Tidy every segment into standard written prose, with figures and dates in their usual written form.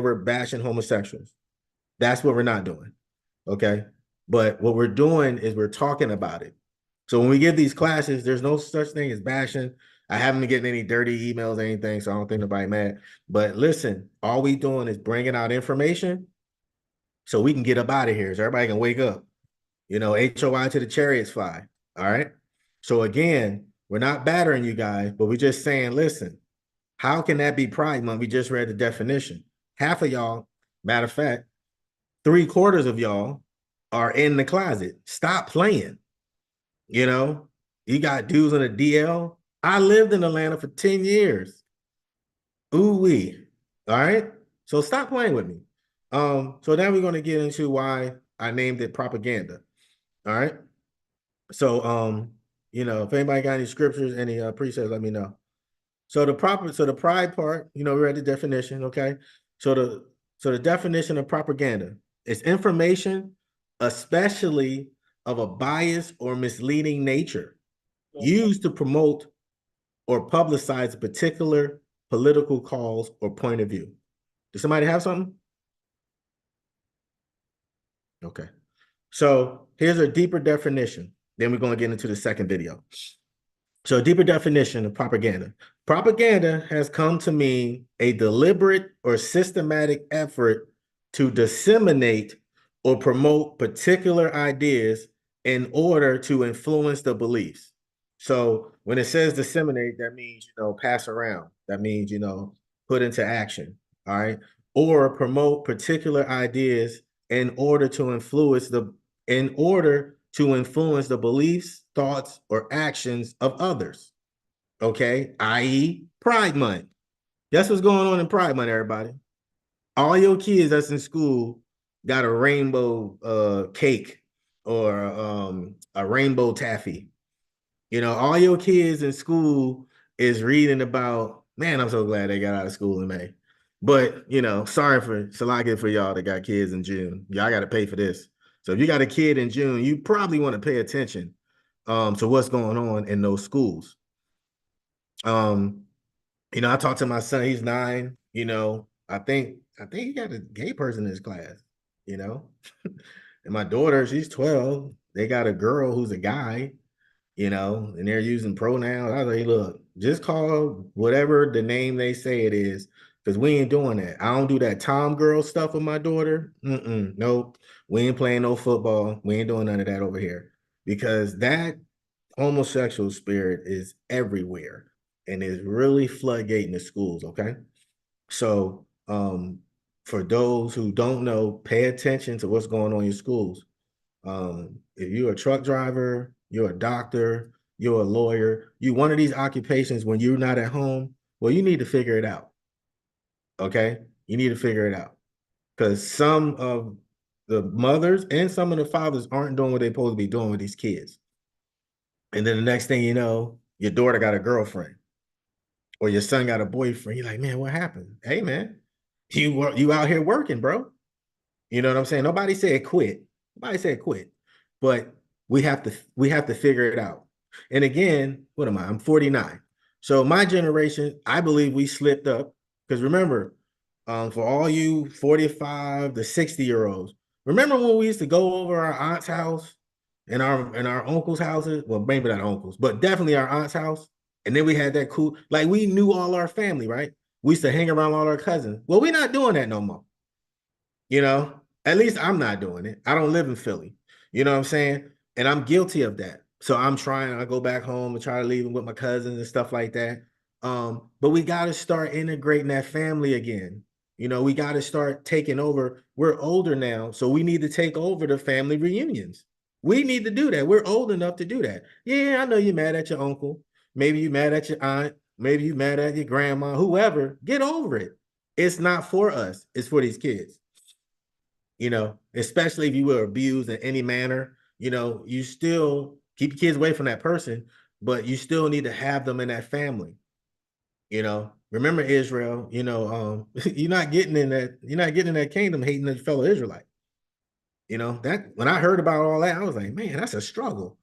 we're bashing homosexuals. That's what we're not doing. Okay. But what we're doing is we're talking about it. So when we give these classes, there's no such thing as bashing. I haven't been getting any dirty emails or anything, so I don't think nobody mad. But listen, all we doing is bringing out information so we can get up out of here, so everybody can wake up. HOI to the chariots fly. All right. So again, we're not battering you guys, but we're just saying, listen, how can that be Pride Month? We just read the definition. Half of y'all, matter of fact, 3/4 of y'all are in the closet. Stop playing. You know, you got dudes on a DL. I lived in Atlanta for 10 years. Ooh wee. All right. So stop playing with me. So now we're going to get into why I named it propaganda. All right. So if anybody got any scriptures, any precepts, let me know. So the pride part, we read the definition, okay? So the definition of propaganda is information, especially of a biased or misleading nature, used to promote or publicize a particular political cause or point of view. Does somebody have something? Okay. So here's a deeper definition. Then we're going to get into the second video. So a deeper definition of propaganda. Propaganda has come to mean a deliberate or systematic effort to disseminate or promote particular ideas in order to influence the beliefs. So when it says disseminate, that means, pass around. That means, put into action. All right. Or promote particular ideas in order to influence the beliefs, thoughts, or actions of others. Okay, i.e., Pride Month. That's what's going on in Pride Month, everybody. All your kids that's in school got a rainbow cake or a rainbow taffy. All your kids in school is reading about, man, I'm so glad they got out of school in May. But, sorry for Salaka for y'all that got kids in June. Y'all got to pay for this. So if you got a kid in June, you probably want to pay attention to what's going on in those schools. I talked to my son, he's 9, I think he got a gay person in his class, you know. And my daughter, she's 12. They got a girl who's a guy, and they're using pronouns. I was like, look, just call whatever the name they say it is, because we ain't doing that. I don't do that Tom girl stuff with my daughter. Nope. We ain't playing no football. We ain't doing none of that over here. Because that homosexual spirit is everywhere and is really floodgating the schools. Okay. So for those who don't know, pay attention to what's going on in your schools. If you're a truck driver, you're a doctor, you're a lawyer, you one of these occupations when you're not at home, well, you need to figure it out. Okay. You need to figure it out. Because some of the mothers and some of the fathers aren't doing what they're supposed to be doing with these kids. And then the next thing you know, your daughter got a girlfriend or your son got a boyfriend. You're like, man, what happened? Hey, man, you out here working, bro. You know what I'm saying? Nobody said quit. Nobody said quit. But we have to figure it out. And again, what am I? I'm 49. So my generation, I believe we slipped up because remember, for all you 45 to 60-year-olds, remember when we used to go over our aunt's house and our uncle's houses? Well, maybe not uncles, but definitely our aunt's house. And then we had that cool, like we knew all our family, right? We used to hang around all our cousins. Well, we're not doing that no more. You know, at least I'm not doing it. I don't live in Philly. You know what I'm saying? And I'm guilty of that. So I go back home and try to leave with my cousins and stuff like that. But we got to start integrating that family again. We got to start taking over. We're older now, so we need to take over the family reunions. We need to do that. We're old enough to do that. Yeah, I know you're mad at your uncle. Maybe you're mad at your aunt. Maybe you're mad at your grandma, whoever. Get over it. It's not for us. It's for these kids. Especially if you were abused in any manner, you still keep your kids away from that person, but you still need to have them in that family. Remember Israel, you're not getting in that kingdom hating a fellow Israelite. That when I heard about all that, I was like, man, that's a struggle.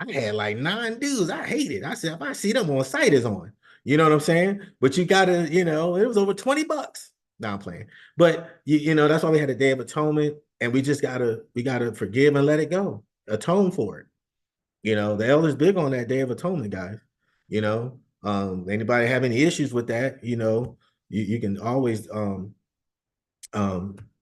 I had like 9 dudes. I hated. I said, if I see them on site is on. You know what I'm saying? But you gotta, it was over $20. No, I'm playing. But you know, that's why we had a Day of Atonement, and we gotta forgive and let it go. Atone for it. You know, the elders big on that Day of Atonement, guys. You know, anybody have any issues with that, you know, you can always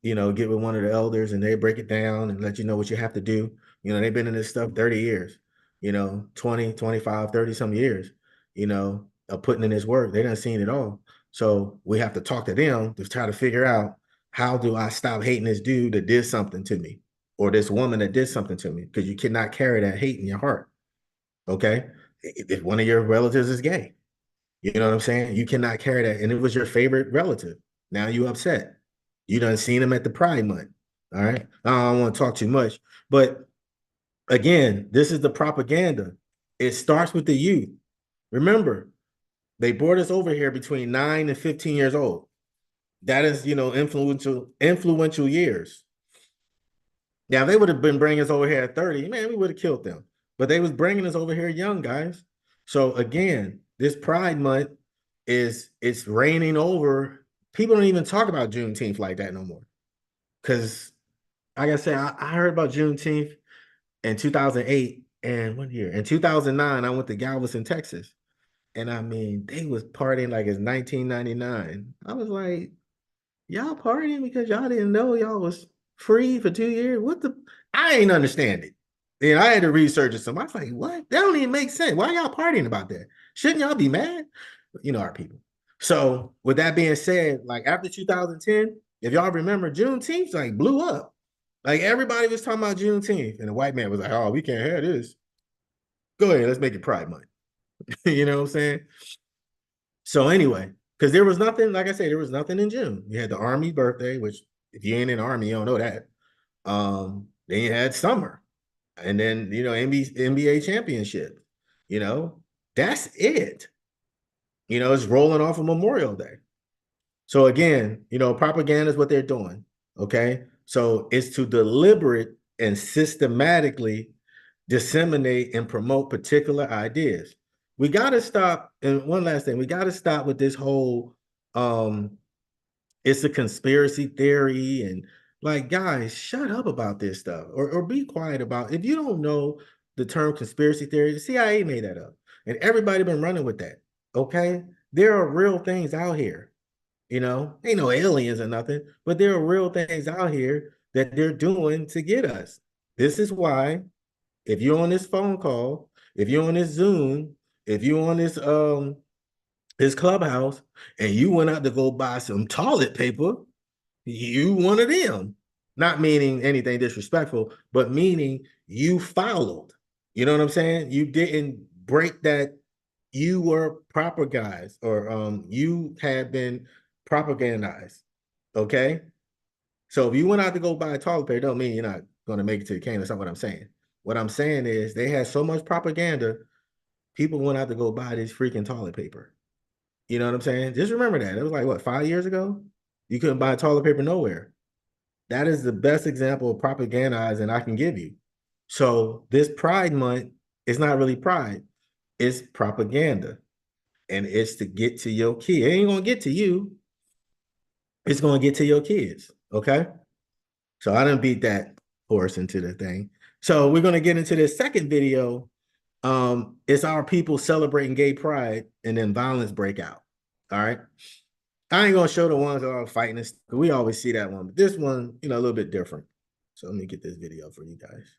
you know, get with one of the elders and they break it down and let you know what you have to do. You know, they've been in this stuff 30 years, you know, 20, 25, 30 some years, you know, of putting in this work. They done seen it all. So we have to talk to them to try to figure out, how do I stop hating this dude that did something to me, or this woman that did something to me? Because you cannot carry that hate in your heart. Okay. If one of your relatives is gay, you know what I'm saying? You cannot carry that. And it was your favorite relative. Now you upset. You done seen him at the Pride Month. All right. I don't want to talk too much. But again, this is the propaganda. It starts with the youth. Remember, they brought us over here between 9 and 15 years old. That is, you know, influential years. Now, if they would have been bringing us over here at 30, man, we would have killed them. But they was bringing us over here young, guys. So again, this Pride Month it's raining over. People don't even talk about Juneteenth like that no more. Because, like I said, I heard about Juneteenth in 2008, and one year in 2009, I went to Galveston, Texas, and I mean, they was partying like it's 1999. I was like, y'all partying because y'all didn't know y'all was free for 2 years? What the? I ain't understand it. Then I had to research it some. I was like, what? That don't even make sense. Why y'all partying about that? Shouldn't y'all be mad? You know our people. So with that being said, like after 2010, if y'all remember, Juneteenth like blew up. Like everybody was talking about Juneteenth, and the white man was like, "Oh, we can't have this. Go ahead, let's make it Pride Month." You know what I'm saying? So anyway, because there was nothing, like I said, there was nothing in June. You had the Army birthday, which if you ain't in the Army, you don't know that. Then you had summer, and then you know NBA championship. You know, that's it. You know, it's rolling off of Memorial Day. So again, you know, propaganda is what they're doing. Okay. So it's to deliberate and systematically disseminate and promote particular ideas. We got to stop. And one last thing, we got to stop with this whole it's a conspiracy theory, and like, guys, shut up about this stuff, or be quiet about. If you don't know the term conspiracy theory, the CIA made that up, and everybody been running with that. Okay. There are real things out here, you know, ain't no aliens or nothing, but there are real things out here that they're doing to get us. This is why, if you're on this phone call, if you're on this Zoom, if you're on this clubhouse, and you went out to go buy some toilet paper, you one of them. Not meaning anything disrespectful, but meaning you followed. You know what I'm saying? You didn't break that. You were propagandized, or you had been propagandized. Okay. So if you went out to go buy toilet paper, don't mean you're not going to make it to the can. That's not what I'm saying. What I'm saying is they had so much propaganda, people went out to go buy this freaking toilet paper. You know what I'm saying? Just remember that. It was like, what, 5 years ago? You couldn't buy toilet paper nowhere. That is the best example of propagandizing I can give you. So this Pride Month is not really pride, it's propaganda. And it's to get to your kid. It ain't gonna get to you, it's gonna get to your kids. Okay. So I didn't beat that horse into the thing. So we're gonna get into this second video. It's our people celebrating gay pride and then violence break out. All right. I ain't gonna show the ones that are fighting this. We always see that one, but this one, you know, a little bit different. So let me get this video for you guys.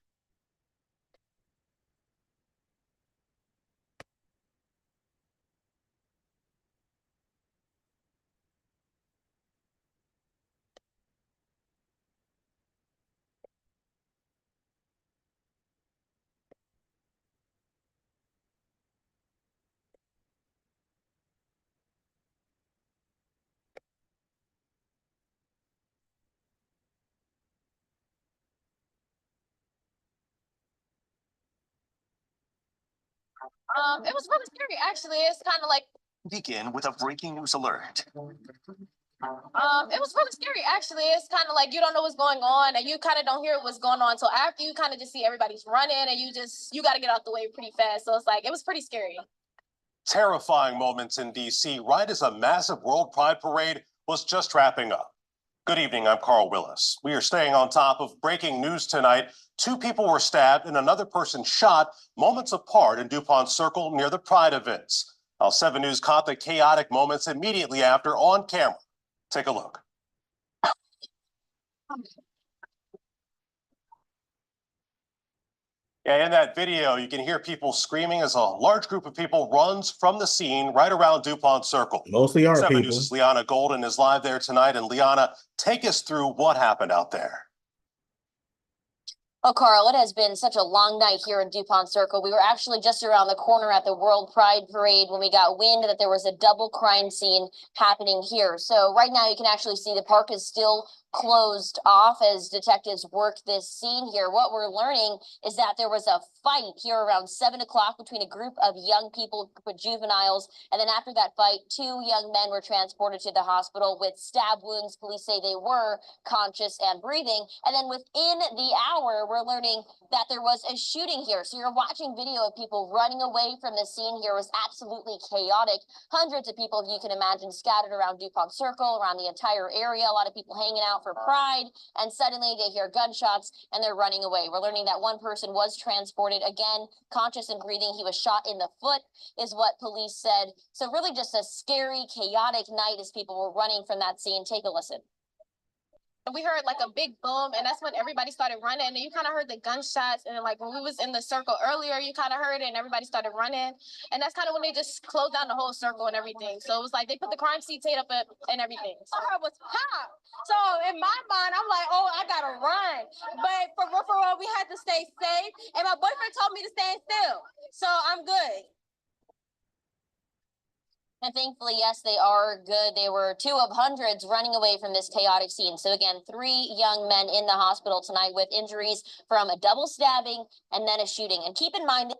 It was really scary, actually. It's kind of like begin with a breaking news alert. It was really scary, actually. It's kind of like you don't know what's going on, and you kind of don't hear what's going on until after. You kind of just see everybody's running, and you got to get out the way pretty fast. So it's like it was pretty scary. Terrifying moments in D.C. right as a massive World Pride parade was just wrapping up. Good evening, I'm Carl Willis. We are staying on top of breaking news tonight. 2 people were stabbed and another person shot moments apart in DuPont Circle near the Pride events. Now, 7 News caught the chaotic moments immediately after on camera. Take a look. Yeah, in that video, you can hear people screaming as a large group of people runs from the scene right around DuPont Circle. Mostly our 7 people. News' Liana Golden is live there tonight. And Liana, take us through what happened out there. Oh, Carl, it has been such a long night here in DuPont Circle. We were actually just around the corner at the World Pride Parade when we got wind that there was a double crime scene happening here. So right now you can actually see the park is still closed off as detectives work this scene here. What we're learning is that there was a fight here around 7 o'clock between a group of young people, with juveniles, and then after that fight, 2 young men were transported to the hospital with stab wounds. Police say they were conscious and breathing. And then within the hour, we're learning that there was a shooting here. So you're watching video of people running away from the scene here. It was absolutely chaotic. Hundreds of people, if you can imagine, scattered around DuPont Circle, around the entire area. A lot of people hanging out for Pride, and suddenly they hear gunshots and they're running away. We're learning that one person was transported, again, conscious and breathing. He was shot in the foot, is what police said. So really just a scary, chaotic night as people were running from that scene. Take a listen. We heard like a big boom, and that's when everybody started running. And you kind of heard the gunshots, and like when we was in the circle earlier, you kind of heard it, and everybody started running. And that's kind of when they just closed down the whole circle and everything. So it was like they put the crime scene tape up and everything. So I was pop. So in my mind, I'm like, oh, I gotta run. But for real, we had to stay safe. And my boyfriend told me to stand still, so I'm good. And thankfully, yes, they are good. They were 2 of hundreds running away from this chaotic scene. So again, 3 young men in the hospital tonight with injuries from a double stabbing and then a shooting. And keep in mind,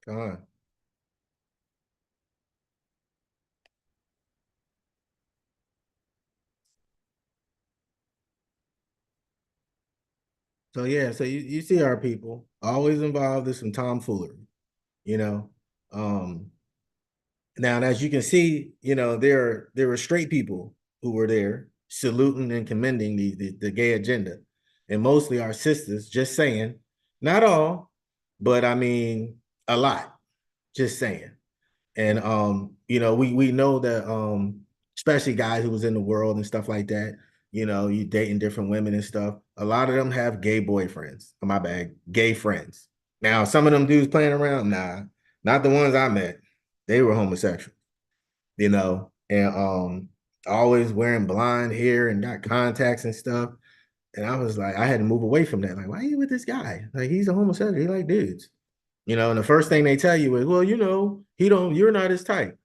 Come on. So yeah, so you see our people always involved in some tomfoolery, you know. Now, as you can see, there were straight people who were there saluting and commending the gay agenda, and mostly our sisters. Just saying, not all, but I mean a lot. Just saying, and we know that especially guys who was in the world and stuff like that. You dating different women and stuff. A lot of them have gay boyfriends. Oh, my bad, gay friends. Now, some of them dudes playing around, nah, not the ones I met. They were homosexual, and always wearing blonde hair and got contacts and stuff. And I was like, I had to move away from that. Like, why are you with this guy? Like, he's a homosexual. He like dudes. And the first thing they tell you is, well, you're not his type.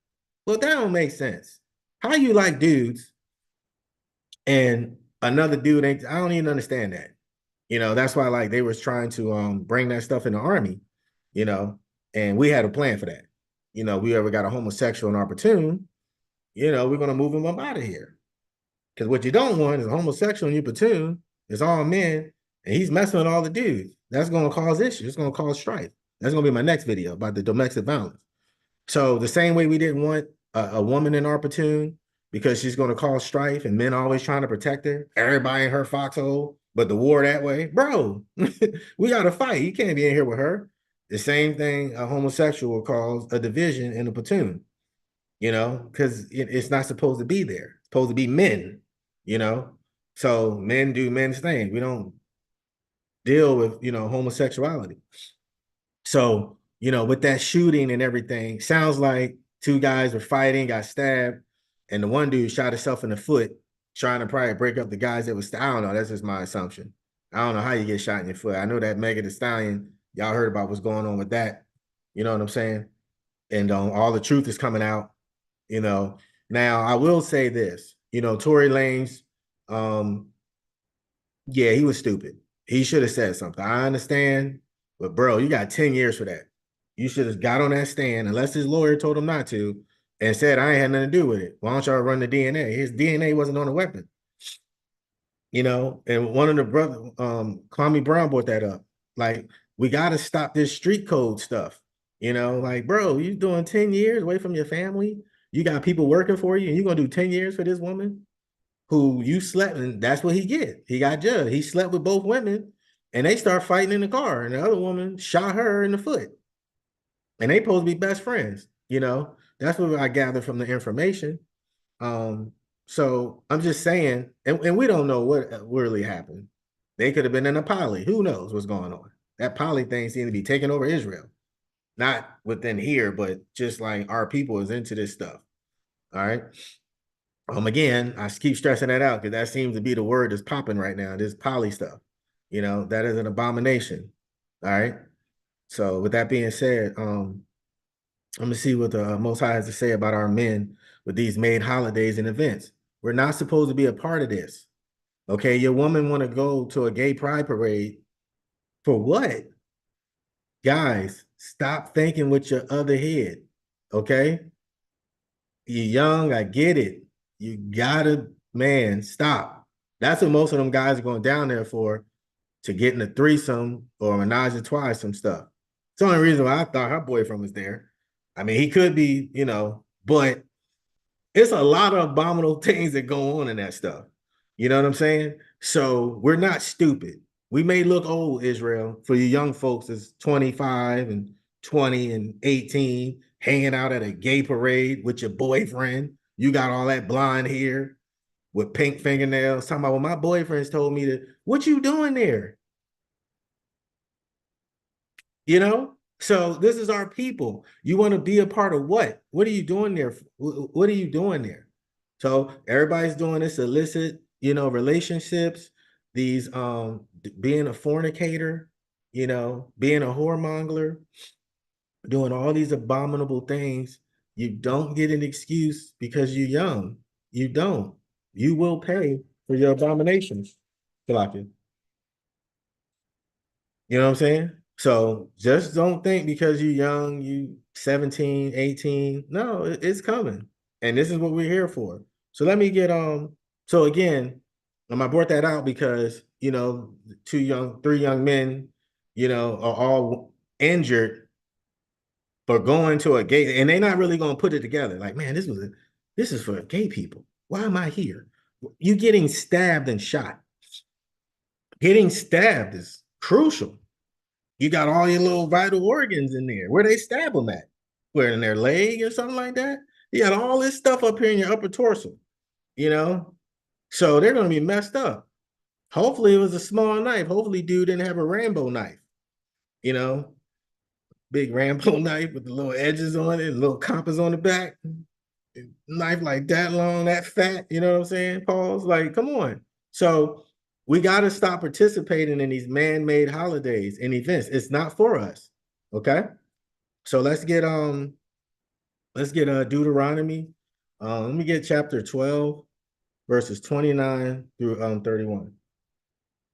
Well, that don't make sense. How you like dudes and another dude ain't, I don't even understand that. That's why like they was trying to bring that stuff in the army, you know, and we had a plan for that. We ever got a homosexual in our platoon, we're gonna move him up out of here. Because what you don't want is a homosexual in your platoon, it's all men, and he's messing with all the dudes. That's gonna cause issues, it's gonna cause strife. That's gonna be my next video about the domestic violence. So the same way we didn't want a woman in our platoon because she's going to cause strife and men always trying to protect her, everybody in her foxhole, but the war that way, bro, we got to fight. You can't be in here with her. The same thing a homosexual will cause a division in a platoon, because it's not supposed to be there. It's supposed to be men, you know. So men do men's thing. We don't deal with, homosexuality. So, with that shooting and everything, sounds like 2 guys were fighting, got stabbed, and the one dude shot himself in the foot, trying to probably break up the guys that was, I don't know, that's just my assumption. I don't know how you get shot in your foot. I know that Megan Thee Stallion, y'all heard about what's going on with that. You know what I'm saying? And all the truth is coming out, you know. Now, I will say this, Tory Lanez, yeah, he was stupid. He should have said something. I understand, but bro, you got 10 years for that. You should have got on that stand, unless his lawyer told him not to, and said, I ain't had nothing to do with it. Why don't y'all run the DNA? His DNA wasn't on the weapon. And one of the brother, Kwame Brown brought that up. Like, we got to stop this street code stuff. Like, bro, you doing 10 years away from your family. You got people working for you, and you're gonna do 10 years for this woman who you slept, and that's what he get. He got judged. He slept with both women, and they start fighting in the car, and the other woman shot her in the foot. And they supposed to be best friends, you know. That's what I gathered from the information. Um, so I'm just saying, and we don't know what really happened. They could have been in a poly. Who knows what's going on? That poly thing seemed to be taking over Israel. Not within here, but just like our people is into this stuff. All right. Again, I keep stressing that out because that seems to be the word that's popping right now. This poly stuff. You know, that is an abomination. All right. So with that being said, I'm gonna see what the Most High has to say about our men with these made holidays and events. We're not supposed to be a part of this. Okay, your woman want to go to a gay pride parade for what? Guys, stop thinking with your other head. Okay, you're young, I get it. You gotta, man, stop. That's what most of them guys are going down there for, to get in a threesome or a menage a trois, some stuff. It's the only reason why I thought her boyfriend was there. I mean, he could be, you know, but it's a lot of abominable things that go on in that stuff. You know what I'm saying? So we're not stupid. We may look old, Israel, for you young folks that's 25 and 20 and 18, hanging out at a gay parade with your boyfriend. You got all that blonde hair with pink fingernails. Talking about, well, my boyfriend's told me to, what you doing there? You know, so this is our people. You want to be a part of what? What are you doing there? What are you doing there? So everybody's doing this illicit, you know, relationships, these being a fornicator, you know, being a whoremonger, doing all these abominable things. You don't get an excuse because you're young. You don't. You will pay for your abominations. Kalaki. You know what I'm saying? So just don't think because you're young, you 17, 18. No, it's coming. And this is what we're here for. So let me get so again, I brought that out because you know, three young men, you know, are all injured for going to a gay, and they're not really gonna put it together. Like, man, this is for gay people. Why am I here? You getting stabbed and shot. Getting stabbed is crucial. You got all your little vital organs in there. Where they stab them at? Where, in their leg or something like that? You got all this stuff up here in your upper torso, you know? So they're gonna be messed up. Hopefully it was a small knife. Hopefully dude didn't have a Rambo knife, you know, big Rambo knife with the little edges on it, little compass on the back. Knife like that long, that fat, you know what I'm saying? Pause. Like, come on. So we got to stop participating in these man-made holidays and events. It's not for us. Okay. So let's get Deuteronomy. Let me get chapter 12, verses 29 through 31.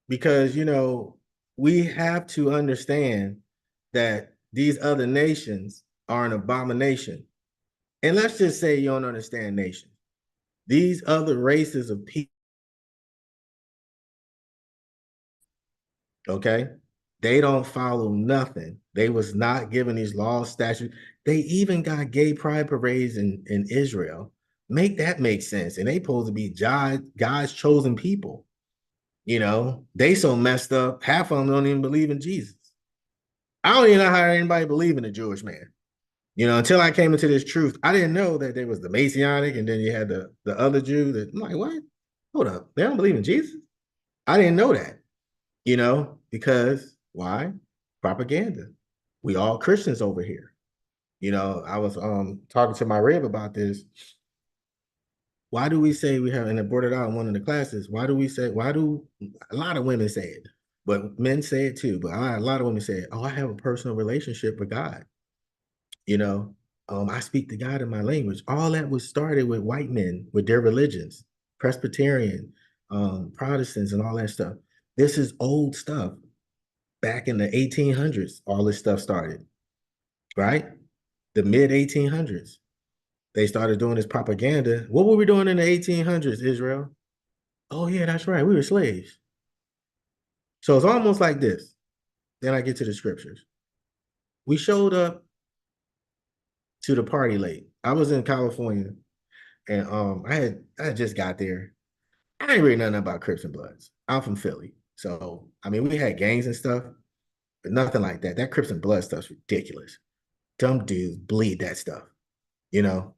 Because you know, we have to understand that these other nations are an abomination. And let's just say you don't understand nations. These other races of people, okay, they don't follow nothing. They was not given these laws, statutes. They even got gay pride parades in Israel. Make that make sense. And they supposed to be God's chosen people. You know, they so messed up. Half of them don't even believe in Jesus. I don't even know how anybody believe in a Jewish man. You know, until I came into this truth, I didn't know that there was the Messianic, and then you had the other Jew. That I'm like, what? Hold up, they don't believe in Jesus. I didn't know that. You know, because why? Propaganda. We all Christians over here. You know, I was talking to my rib about this. Why do we say we have, and I brought it out in one of the classes, why do a lot of women say it, but men say it too, but a lot of women say, oh, I have a personal relationship with God. You know, I speak to God in my language. All that was started with white men, with their religions, Presbyterian, Protestants, and all that stuff. This is old stuff. Back in the 1800s, all this stuff started, right? The mid 1800s. They started doing this propaganda. What were we doing in the 1800s, Israel? Oh, yeah, that's right. We were slaves. So it's almost like this. Then I get to the scriptures. We showed up to the party late. I was in California, and I had just got there. I ain't really nothing about Crips and Bloods. I'm from Philly, so I mean we had gangs and stuff, but nothing like that. That Crips and Blood stuff's ridiculous. Dumb dudes bleed that stuff, you know.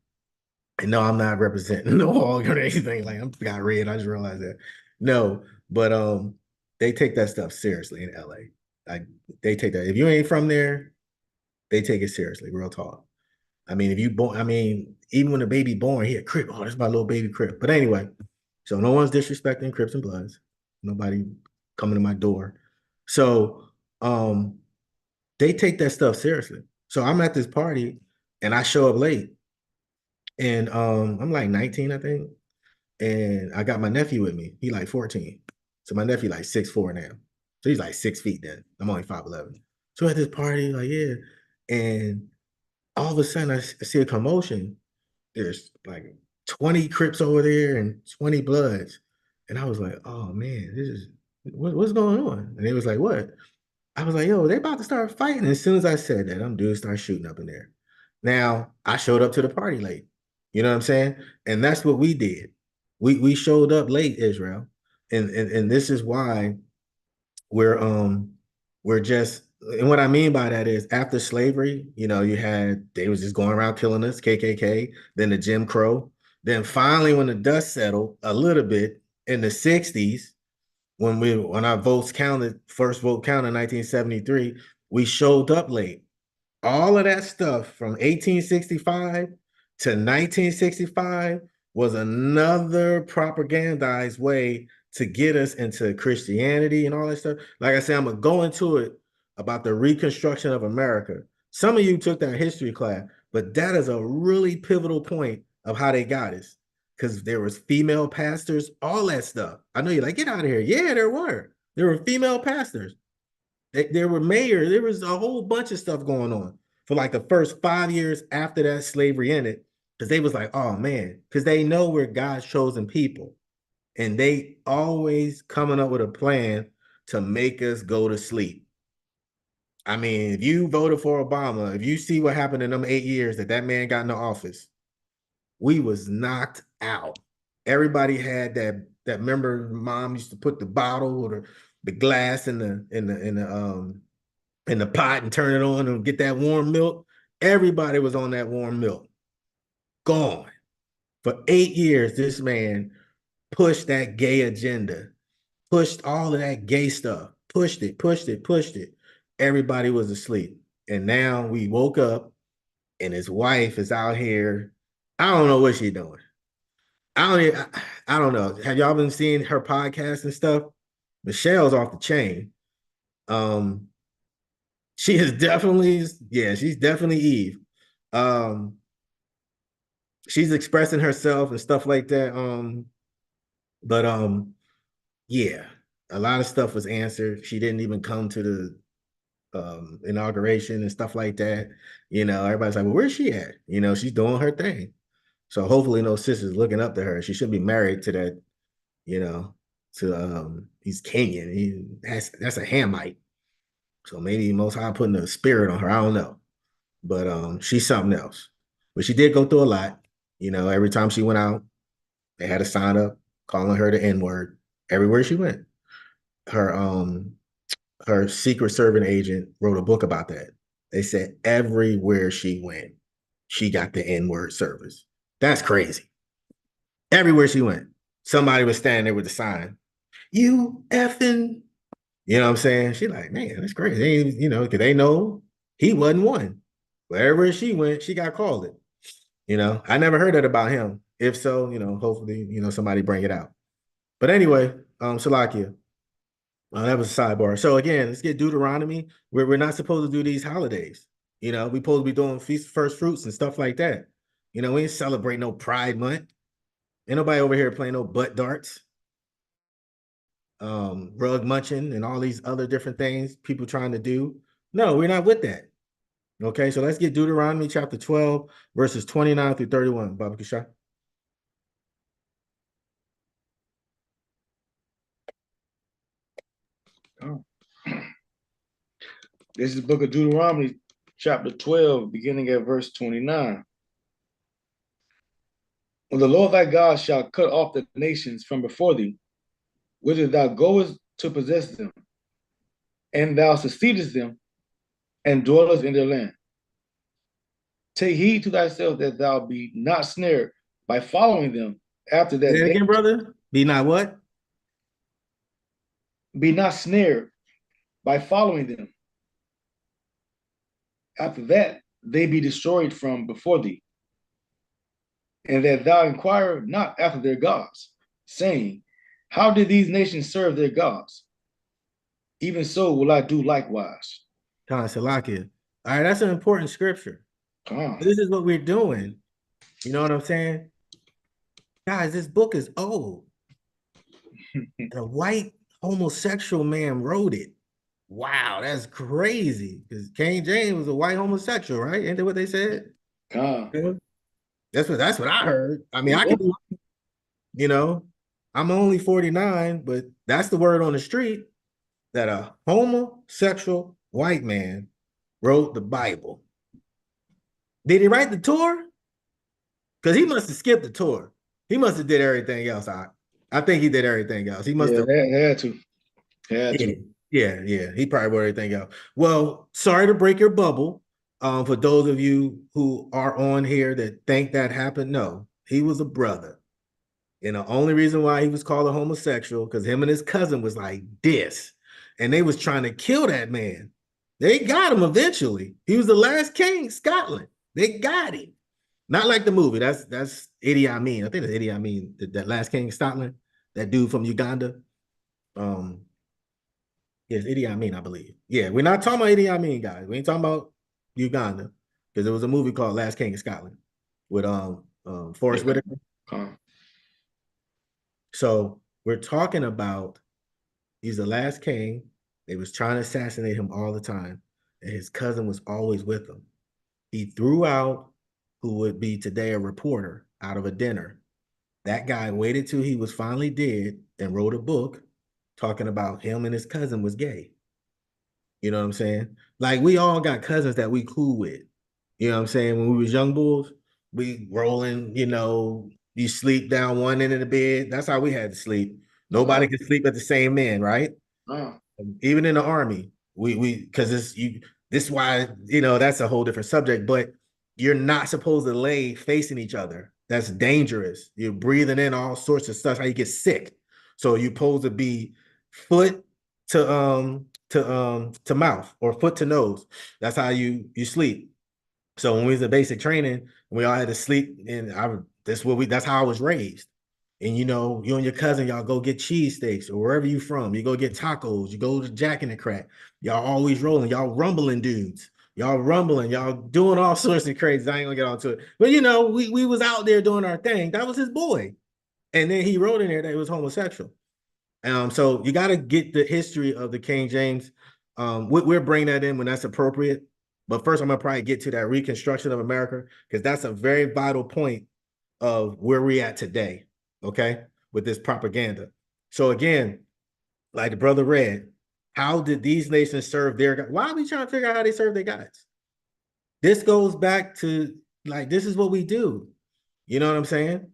And no, I'm not representing no hog or anything. Like I'm got red. I just realized that. No, but they take that stuff seriously in LA. Like they take that. If you ain't from there, they take it seriously, real talk. I mean, if you born, I mean, even when a baby born, he a Crip. Oh, that's my little baby Crip. But anyway, so no one's disrespecting Crips and Bloods. Nobody coming to my door. So they take that stuff seriously. So I'm at this party and I show up late. And I'm like 19, I think. And I got my nephew with me. He like 14. So my nephew like 6'4" now. So he's like 6 feet then. I'm only 5'11". So at this party, like, yeah. And all of a sudden I see a commotion. There's like 20 Crips over there and 20 Bloods. And I was like, oh man, what's going on? And they was like, what? I was like, yo, they about to start fighting. As soon as I said that, them dudes start shooting up in there. Now, I showed up to the party late. You know what I'm saying? And that's what we did. We showed up late, Israel. And this is why we're just, and what I mean by that is after slavery, you know, they was just going around killing us, KKK, then the Jim Crow. Then finally, when the dust settled a little bit in the 60s, when our votes counted, first vote counted in 1973, we showed up late. All of that stuff from 1865 to 1965 was another propagandized way to get us into Christianity and all that stuff. Like I said, I'm gonna go into it about the Reconstruction of America. Some of you took that history class, but that is a really pivotal point of how they got us. Because there was female pastors, all that stuff. I know you're like, get out of here. Yeah, there were. There were female pastors. There were mayors. There was a whole bunch of stuff going on for like the first 5 years after that slavery ended, because they was like, oh man, because they know we're God's chosen people, and they always coming up with a plan to make us go to sleep. I mean, if you voted for Obama, if you see what happened in them 8 years that man got in the office, we was knocked out. Everybody had that. Remember, mom used to put the bottle or the glass in the pot and turn it on and get that warm milk. Everybody was on that warm milk. Gone. For 8 years, this man pushed that gay agenda, pushed all of that gay stuff, pushed it, pushed it, pushed it. Everybody was asleep. And now we woke up and his wife is out here. I don't know what she's doing. I don't know. Have y'all been seeing her podcast and stuff? Michelle's off the chain. Um, she is definitely, yeah, she's definitely Eve. Um, she's expressing herself and stuff like that. But yeah, a lot of stuff was answered. She didn't even come to the inauguration and stuff like that. You know, everybody's like, well, where's she at? You know, she's doing her thing. So hopefully no sisters looking up to her. She should be married to that, you know, to he's Kenyan. That's a Hamite. So maybe Most High putting a spirit on her. I don't know. But she's something else. But she did go through a lot. You know, every time she went out, they had a sign up calling her the N-word everywhere she went. Her her secret serving agent wrote a book about that. They said everywhere she went, she got the N-word service. That's crazy. Everywhere she went, somebody was standing there with the sign. You effing, you know what I'm saying? She like, man, that's crazy. You know, because they know he wasn't one. Wherever she went, she got called it. You know, I never heard that about him. If so, you know, hopefully, you know, somebody bring it out. But anyway, Salakia, that was a sidebar. So again, let's get Deuteronomy. We're not supposed to do these holidays. You know, we supposed to be doing feast of first fruits and stuff like that. You know, we ain't celebrate no Pride Month. Ain't nobody over here playing no butt darts, rug munching, and all these other different things people trying to do. No, we're not with that. Okay, so let's get Deuteronomy chapter 12, verses 29 through 31. Baba Kishar. Oh. This is the book of Deuteronomy, chapter 12, beginning at verse 29. When the Lord thy God shall cut off the nations from before thee, whither thou goest to possess them, and thou succeedest them, and dwellest in their land. Take heed to thyself that thou be not snared by following them after Say that it they again, brother. Be not what? be not snared by following them. After that they be destroyed from before thee, and that thou inquire not after their gods, saying, how did these nations serve their gods? Even so will I do likewise. Kind of Salakia. All right, that's an important scripture. Come on. This is what we're doing. You know what I'm saying? Guys, this book is old. And a white homosexual man wrote it. Wow, that's crazy. Because King James was a white homosexual, right? Ain't that what they said? Come on. Yeah. That's what I heard. I mean, I Yeah. could be, you know, I'm only 49, but that's the word on the street that a homosexual white man wrote the Bible. Did he write the Torah? Because he must have skipped the Torah. He must have did everything else. I think he did everything else. He must Yeah, have. had to. Had Yeah, to. yeah. He probably wrote everything else. Well, sorry to break your bubble. For those of you who are on here that think that happened, no, he was a brother. And the only reason why he was called a homosexual, because him and his cousin was like this. And they was trying to kill that man. They got him eventually. He was the last king of Scotland. They got him. Not like the movie. That's Idi Amin. I think it's Idi Amin, that last king of Scotland, that dude from Uganda. Um, yes, Idi Amin, I believe. Yeah, we're not talking about Idi Amin, guys. We ain't talking about Uganda, because there was a movie called Last King of Scotland with Forrest Yeah. Whitaker. Come on. So we're talking about he's the last king. They was trying to assassinate him all the time, and his cousin was always with him. He threw out who would be today a reporter out of a dinner. That guy waited till he was finally dead and wrote a book talking about him and his cousin was gay. You know what I'm saying? Like we all got cousins that we cool with. You know what I'm saying? When we was young bulls, we rolling, you sleep down one end of the bed. That's how we had to sleep. Nobody could sleep at the same end, right? Even in the army, we because this is why that's a whole different subject, but you're not supposed to lay facing each other. That's dangerous. You're breathing in all sorts of stuff, how you get sick. So you're supposed to be foot to mouth or foot to nose. That's how you sleep. So when we was in basic training, we all had to sleep, and that's how I was raised. And you and your cousin, y'all go get cheesesteaks or wherever you from. You go get tacos, you go to Jack in the Crack. Y'all always rolling, y'all rumbling dudes. Y'all rumbling, y'all doing all sorts of crazy. I ain't gonna get onto it. But we was out there doing our thing. That was his boy. And then he wrote in there that he was homosexual. So you got to get the history of the King James. We'll bring that in when that's appropriate. But first, I'm gonna probably get to that Reconstruction of America, because that's a very vital point of where we're at today. Okay, with this propaganda. So again, like the brother read, how did these nations serve their God? Why are we trying to figure out how they serve their gods? This goes back to, like, this is what we do. You know what I'm saying?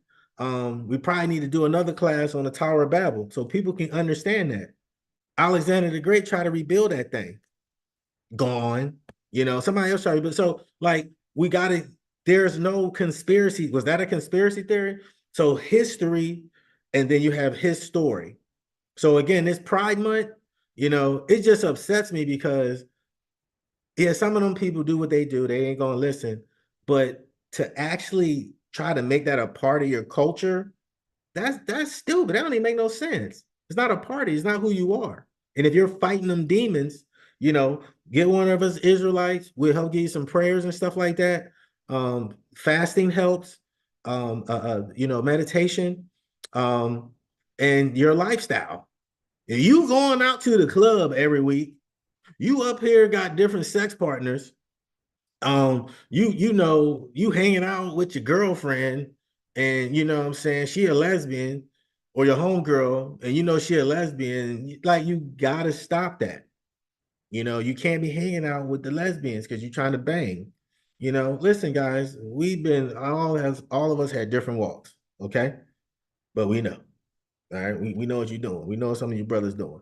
We probably need to do another class on the Tower of Babel so people can understand that. Alexander the Great tried to rebuild that thing. Gone. Somebody else tried to rebuild. So, like, we got to, there's no conspiracy. Was that a conspiracy theory? So, history, and then you have his story. So, again, this Pride Month, it just upsets me because, yeah, some of them people do what they do. They ain't going to listen. But to actually try to make that a part of your culture, that's stupid. That don't even make no sense. It's not a party. It's not who you are. And if you're fighting them demons, get one of us Israelites. We'll help give you some prayers and stuff like that. Fasting helps. Meditation, and your lifestyle. If you going out to the club every week, you up here got different sex partners, you hanging out with your girlfriend, and what I'm saying, she a lesbian, or your homegirl, and she a lesbian, like, you gotta stop that. You can't be hanging out with the lesbians because you're trying to bang. Listen, guys, all of us had different walks. Okay. But we know. All right. We know what you're doing. We know what some of your brothers doing.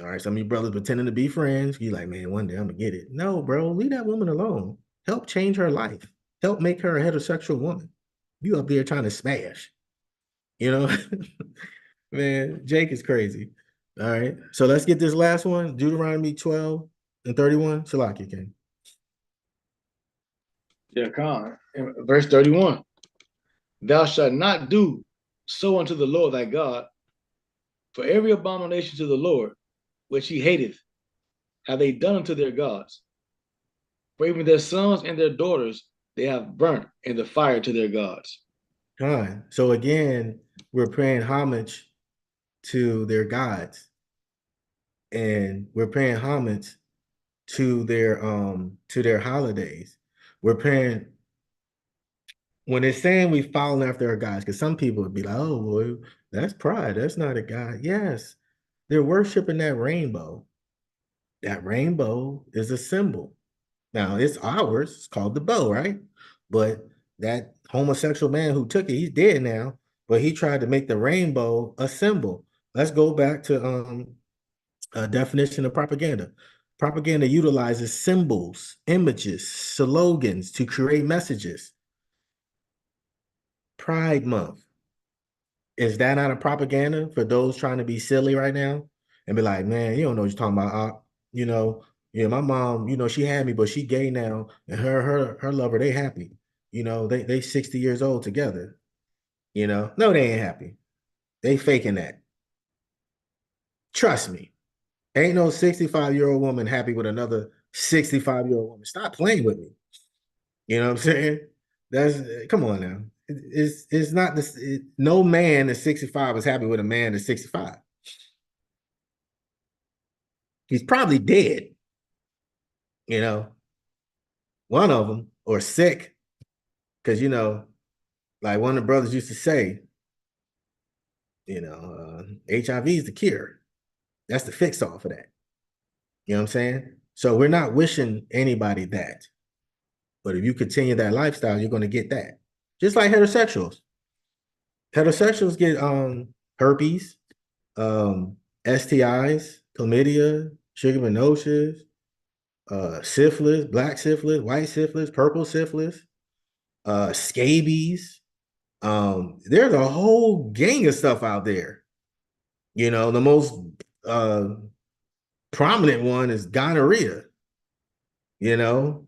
All right. Some of your brothers pretending to be friends. You like, man, one day I'm gonna get it. No, bro, leave that woman alone. Help change her life. Help make her a heterosexual woman. You up there trying to smash. You know, man, Jake is crazy. All right. So let's get this last one. Deuteronomy 12 and 31. Shalaki King. Yeah, Khan. In verse 31. Thou shalt not do so unto the Lord thy God, for every abomination to the Lord, which he hateth, have they done unto their gods. For even their sons and their daughters they have burnt in the fire to their gods. Fine. So again, we're paying homage to their gods, and we're paying homage to their holidays. We're paying when it's saying we following after our gods, because some people would be like, oh, well, that's pride. That's not a god. Yes, they're worshiping that rainbow. That rainbow is a symbol. Now it's ours. It's called the bow, right? But that homosexual man who took it, he's dead now. But he tried to make the rainbow a symbol. Let's go back to a definition of propaganda. Propaganda utilizes symbols, images, slogans to create messages. Pride Month. Is that not a propaganda for those trying to be silly right now and be like, man, you don't know what you're talking about. You know, yeah, my mom, she had me, but she gay now, and her lover, they happy. They 60 years old together. No, they ain't happy. They faking that. Trust me. Ain't no 65-year-old woman happy with another 65-year-old woman. Stop playing with me. You know what I'm saying? That's come on now. It's not this. No man at 65 is happy with a man at 65. He's probably dead. You know, one of them or sick because like one of the brothers used to say, HIV is the cure. That's the fix all for that. You know what I'm saying? So we're not wishing anybody that. But if you continue that lifestyle, you're going to get that. Just like heterosexuals. Heterosexuals get herpes, STIs, chlamydia, trichomoniasis, syphilis, black syphilis, white syphilis, purple syphilis, scabies. There's a whole gang of stuff out there. The most uh, prominent one is gonorrhea. You know,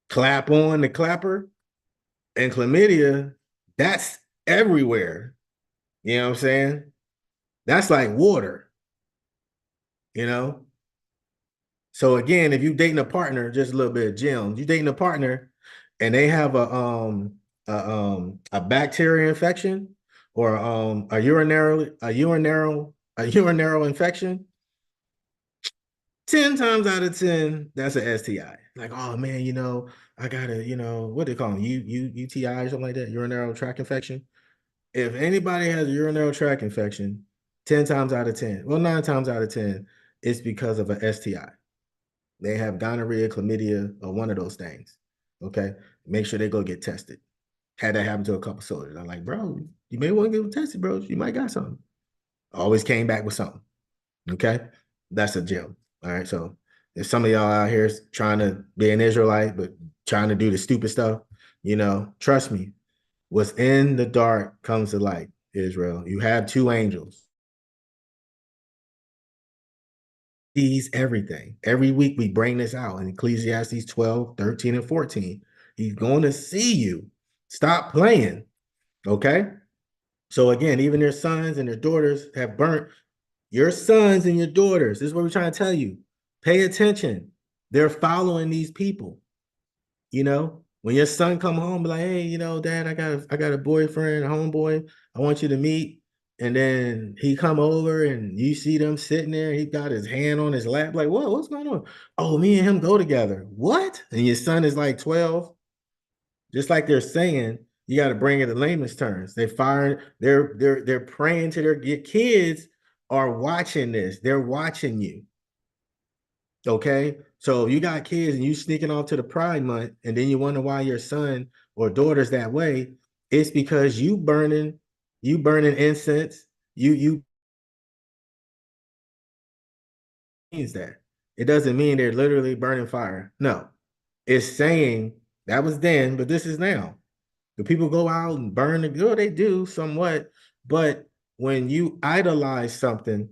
clap on the clapper and chlamydia. That's everywhere. You know what I'm saying? That's like water. You know. So again, if you dating a partner, just a little bit of gems. You dating a partner, and they have a bacteria infection or a urinary infection. 10 times out of 10, that's an STI. Like, oh man, I got a, what they call them, UTI or something like that, urinary tract infection. If anybody has a urinary tract infection, 10 times out of 10, well, 9 times out of 10, it's because of an STI. They have gonorrhea, chlamydia, or one of those things. Okay. Make sure they go get tested. Had that happen to a couple soldiers. I'm like, bro, you may want to get them tested, bro. You might got something. Always came back with something. Okay. That's a gem. All right. So if some of y'all out here is trying to be an Israelite, but trying to do the stupid stuff, trust me, what's in the dark comes to light, Israel. You have two angels. Sees everything. Every week we bring this out in Ecclesiastes 12, 13, and 14. He's going to see you. Stop playing. Okay. So again, even their sons and their daughters have burnt your sons and your daughters. This is what we're trying to tell you. Pay attention. They're following these people. When your son come home, be like, hey, dad, I got a boyfriend, a homeboy. I want you to meet. And then he come over and you see them sitting there. He got his hand on his lap, like, what's going on? Oh, me and him go together. What? And your son is like 12. Just like they're saying, you got to bring it in layman's terms. They're praying to their kids are watching this. They're watching you. Okay. So you got kids and you sneaking off to the Pride Month, and then you wonder why your son or daughter's that way. It's because you burning incense. You means that. It doesn't mean they're literally burning fire. No, it's saying that was then, but this is now. Do people go out and burn the good? They do somewhat, but when you idolize something,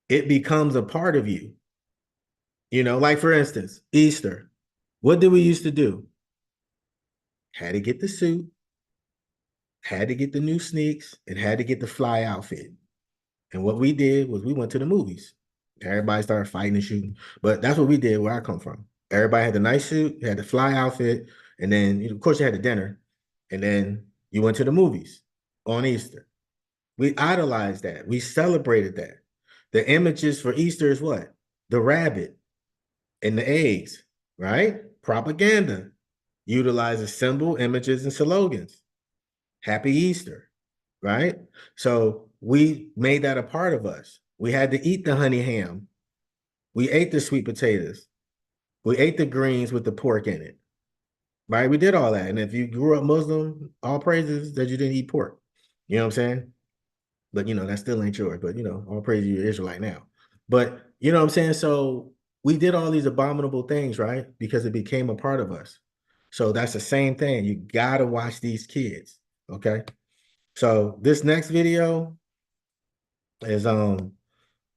it becomes a part of you. You know, like for instance, Easter. What did we used to do? Had to get the suit, had to get the new sneaks, and had to get the fly outfit. And what we did was we went to the movies. Everybody started fighting and shooting. But that's what we did where I come from. Everybody had the nice suit, had the fly outfit, and then of course you had the dinner. And then you went to the movies on Easter. We idolized that. We celebrated that. The images for Easter is what? The rabbit and the eggs, right? Propaganda utilizes symbol, images, and slogans. Happy Easter, right? So we made that a part of us. We had to eat the honey ham. We ate the sweet potatoes. We ate the greens with the pork in it, right? We did all that. And if you grew up Muslim, all praises that you didn't eat pork. You know what I'm saying? But that still ain't yours. But all praise you're Israelite now. But you know what I'm saying? So we did all these abominable things, right? Because it became a part of us. So that's the same thing. You gotta watch these kids. Okay. So this next video is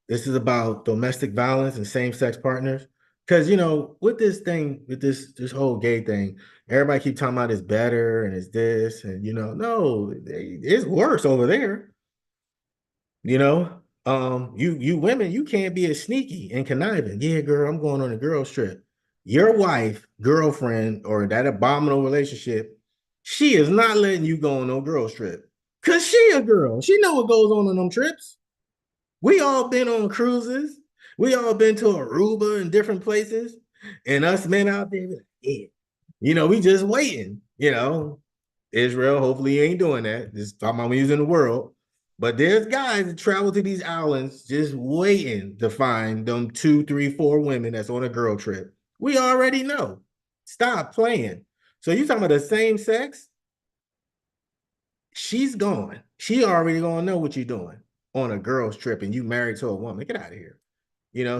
this is about domestic violence and same-sex partners. Because with this thing, with this whole gay thing, everybody keep talking about it's better and it's this, and no, it's worse over there. You women, you can't be as sneaky and conniving. Yeah, girl, I'm going on a girls trip. Your wife, girlfriend, or that abominable relationship, she is not letting you go on no girls trip. Cause she a girl. She know what goes on them trips. We all been on cruises. We all been to Aruba and different places. And us men out there, like, yeah. We just waiting. Israel, hopefully you ain't doing that. Just talking about using the world. But there's guys that travel to these islands just waiting to find them 2, 3, 4 women that's on a girl trip. We already know. Stop playing. So you talking about the same sex? She's gone. She already gonna know what you're doing on a girl's trip and you married to a woman. Get out of here.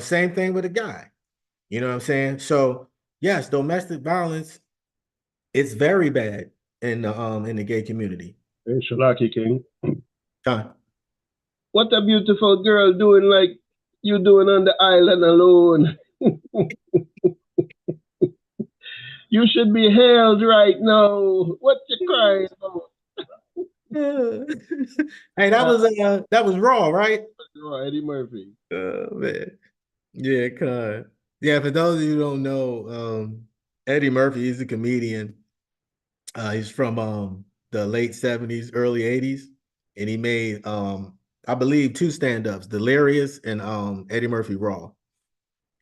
Same thing with a guy. You know what I'm saying? So yes, domestic violence, it's very bad in the gay community. Hey, Shalaki King. Huh? What a beautiful girl doing like you doing on the island alone. You should be held right now. What you crying about? Hey, that was raw, right? Eddie Murphy. Oh man. Yeah, yeah, for those of you who don't know, Eddie Murphy is a comedian. He's from the late 70s, early 80s, and he made I believe 2 stand-ups, Delirious and Eddie Murphy Raw.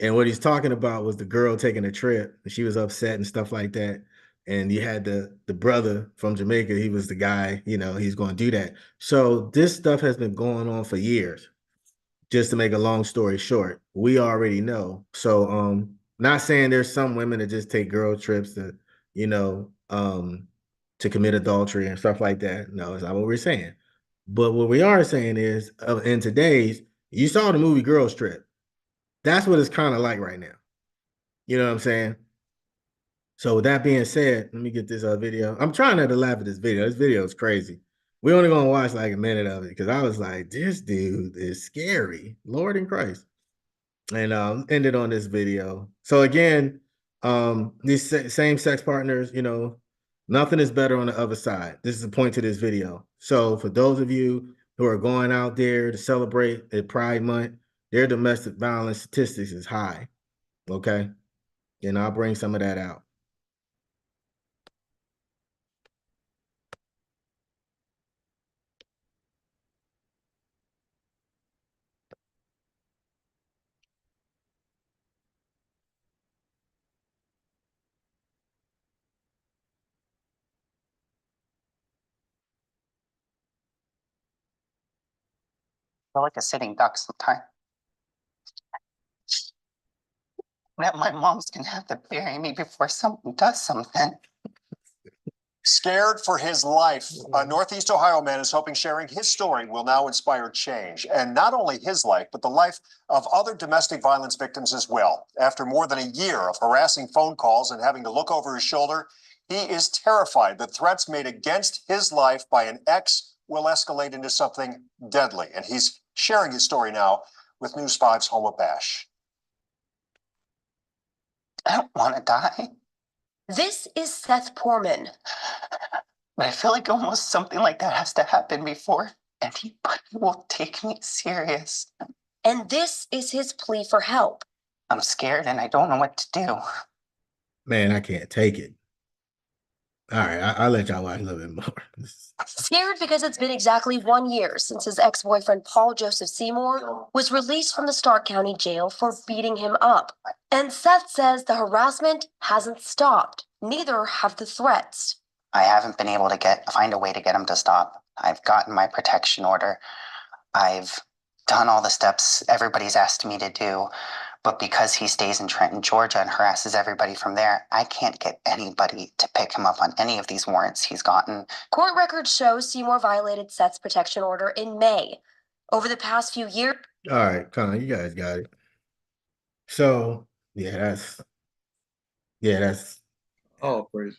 And what he's talking about was the girl taking a trip, and she was upset and stuff like that. And you had the brother from Jamaica, he was the guy, he's going to do that. So this stuff has been going on for years. Just to make a long story short, we already know. So not saying there's some women that just take girl trips to, you know, um to commit adultery and stuff like that. No, it's not what we're saying. But what we are saying is in today's, you saw the movie Girls Trip. That's what it's kind of like right now. You know what I'm saying? So with that being said, let me get this video. I'm trying not to laugh at this video. This video is crazy. We only gonna watch like a minute of it because I was like, this dude is scary. Lord in Christ. And ended on this video. So again, these same sex partners, nothing is better on the other side. This is the point to this video. So for those of you who are going out there to celebrate a Pride Month, their domestic violence statistics is high. Okay. And I'll bring some of that out. Feel like a sitting duck sometimes. That my mom's gonna have to bury me before someone does something. Scared for his life. A Northeast Ohio man is hoping sharing his story will now inspire change. And not only his life, but the life of other domestic violence victims as well. After more than a year of harassing phone calls and having to look over his shoulder, he is terrified that threats made against his life by an ex will escalate into something deadly. And he's sharing his story now with News 5's Homa Bash. I don't want to die. This is Seth Poorman. But I feel like almost something like that has to happen before anybody will take me serious. And this is his plea for help. I'm scared and I don't know what to do. Man, I can't take it. All right, I'll let y'all watch a little bit more. Scared because it's been exactly 1 year since his ex-boyfriend Paul Joseph Seymour was released from the Stark County Jail for beating him up. And Seth says the harassment hasn't stopped. Neither have the threats. I haven't been able to find a way to get him to stop. I've gotten my protection order. I've done all the steps everybody's asked me to do. But because he stays in Trenton, Georgia and harasses everybody from there, I can't get anybody to pick him up on any of these warrants he's gotten. Court records show Seymour violated Seth's protection order in May. Over the past few years... All right, come on, you guys got it. So, yeah, that's Oh, praise.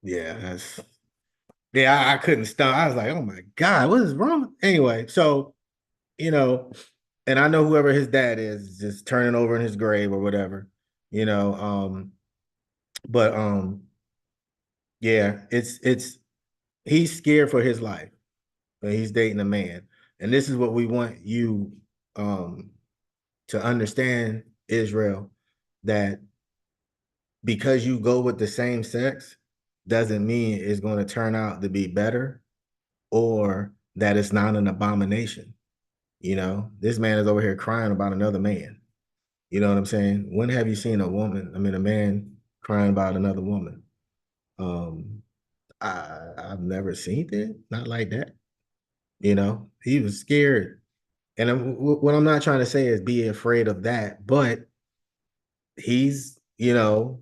yeah, I couldn't stop. I was like, oh my God, what is wrong? Anyway, so, and I know whoever his dad is just turning over in his grave or whatever, but yeah, it's he's scared for his life. He's dating a man. And this is what we want you to understand, Israel, that because you go with the same sex doesn't mean it's going to turn out to be better or that it's not an abomination. This man is over here crying about another man. You know what I'm saying? When have you seen a man crying about another woman? I've never seen it, not like that. He was scared. And what I'm not trying to say is be afraid of that, but he's doing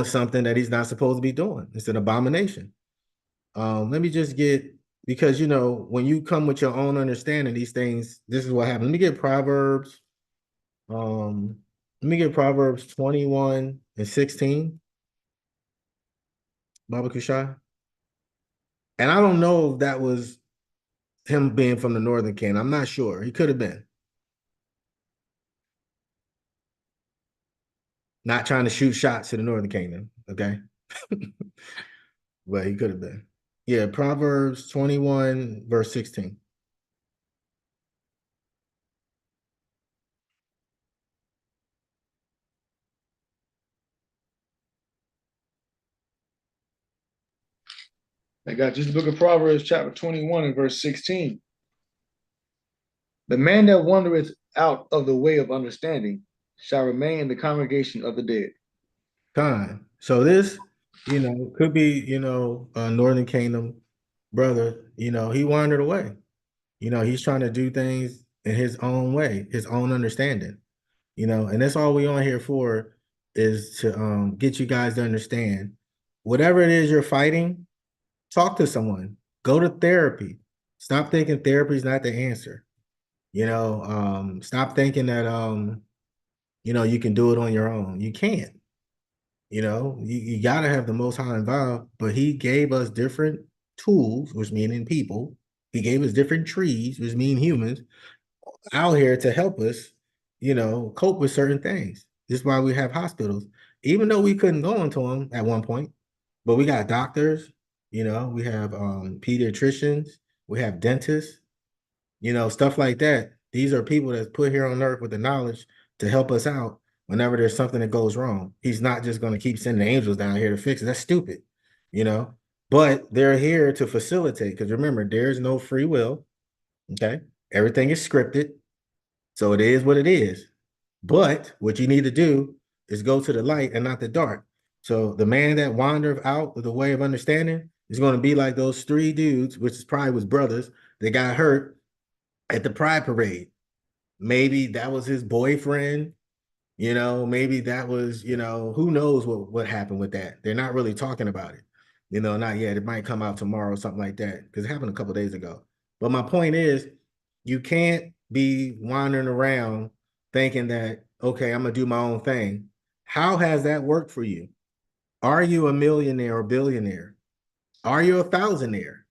something that he's not supposed to be doing. It's an abomination. Let me just because when you come with your own understanding, these things, this is what happens. Let me get Proverbs. Let me get Proverbs 21 and 16. Baba Kushai. And I don't know if that was him being from the Northern Kingdom. I'm not sure. He could have been. Not trying to shoot shots to the Northern Kingdom, okay? But he could have been. Yeah, Proverbs 21, verse 16. I got just the book of Proverbs, chapter 21 and verse 16. The man that wandereth out of the way of understanding shall remain in the congregation of the dead. Time. So this, could be, a Northern Kingdom brother, he wandered away. He's trying to do things in his own way, his own understanding, and that's all we on here for is to get you guys to understand whatever it is you're fighting, talk to someone, go to therapy. Stop thinking therapy is not the answer. Stop thinking that, you can do it on your own. You can't. You got to have the Most High involved, but he gave us different tools, which meaning people. He gave us different trees, which mean humans, out here to help us, cope with certain things. This is why we have hospitals, even though we couldn't go into them at one point, but we got doctors, we have pediatricians, we have dentists, stuff like that. These are people that's put here on earth with the knowledge to help us out whenever there's something that goes wrong. He's not just going to keep sending angels down here to fix it. That's stupid, but they're here to facilitate, because remember, there's no free will. Okay. Everything is scripted. So it is what it is. But what you need to do is go to the light and not the dark. So the man that wandered out of the way of understanding is going to be like those three dudes, which is probably was brothers, that got hurt at the Pride Parade. Maybe that was his boyfriend, You know, maybe that was, you know, who knows what happened with that. They're not really talking about it. You know, not yet. It might come out tomorrow or something like that because it happened a couple days ago. But my point is, you can't be wandering around thinking that, okay, I'm gonna do my own thing. How has that worked for you? Are you a millionaire or billionaire? Are you a thousandaire?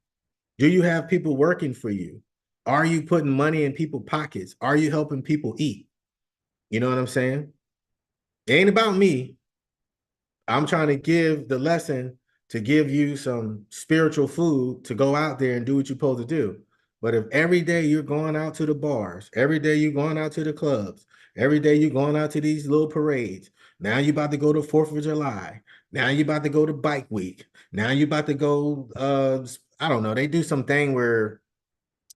Do you have people working for you? Are you putting money in people's pockets? Are you helping people eat? You know what I'm saying? It ain't about me. I'm trying to give the lesson to give you some spiritual food to go out there and do what you're supposed to do. But if every day you're going out to the bars, every day you're going out to the clubs, every day you're going out to these little parades, now you're about to go to 4th of July. Now you're about to go to Bike Week. Now you're about to go, I don't know, they do something where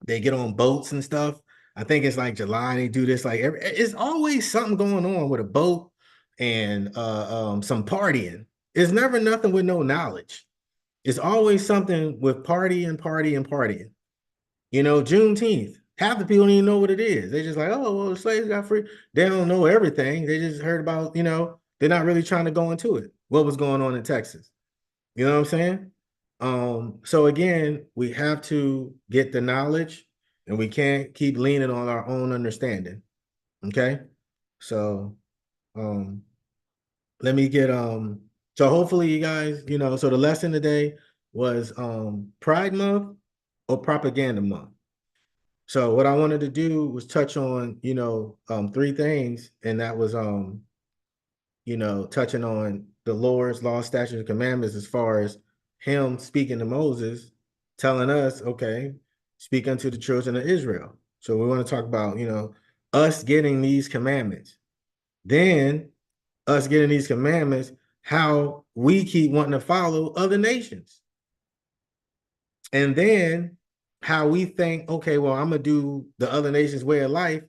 they get on boats and stuff. I think it's like July. They do this like it's always something going on with a boat and some partying. It's never nothing with no knowledge. It's always something with partying. You know, Juneteenth. Half the people don't even know what it is. They just like, oh, well, the slaves got free. They don't know everything. They just heard about, you know, they're not really trying to go into it. What was going on in Texas? You know what I'm saying? So again, we have to get the knowledge and we can't keep leaning on our own understanding. Okay. So um let me get so hopefully you guys, you know, so the lesson today was Pride Month or Propaganda Month. So what I wanted to do was touch on, you know, three things, and that was you know, touching on the Lord's law, statutes, and commandments as far as him speaking to Moses, telling us, okay, speak unto the children of Israel. So we want to talk about, you know, us getting these commandments. Then us getting these commandments, how we keep wanting to follow other nations. And then how we think, okay, well, I'm gonna do the other nations' way of life.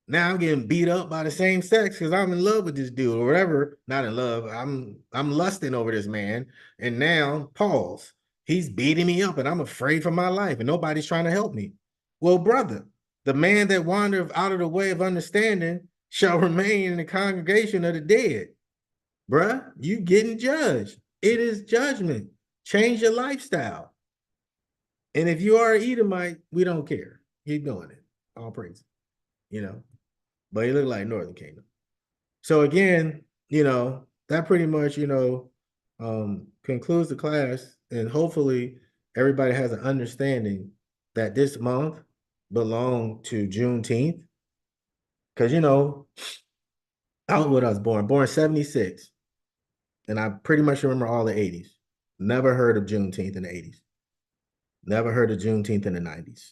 Now I'm getting beat up by the same sex because I'm in love with this dude or whatever. Not in love. I'm lusting over this man. And now, pause. He's beating me up and I'm afraid for my life and nobody's trying to help me. Well, brother, the man that wandereth out of the way of understanding shall remain in the congregation of the dead. Bruh, you getting judged. It is judgment. Change your lifestyle. And if you are an Edomite, we don't care. Keep doing it. All praise. You know. But he looked like Northern Kingdom. So again, you know, that pretty much, you know, concludes the class. And hopefully everybody has an understanding that this month belonged to Juneteenth. Because, you know, out what I was born 76. And I pretty much remember all the 80s. Never heard of Juneteenth in the 80s. Never heard of Juneteenth in the 90s.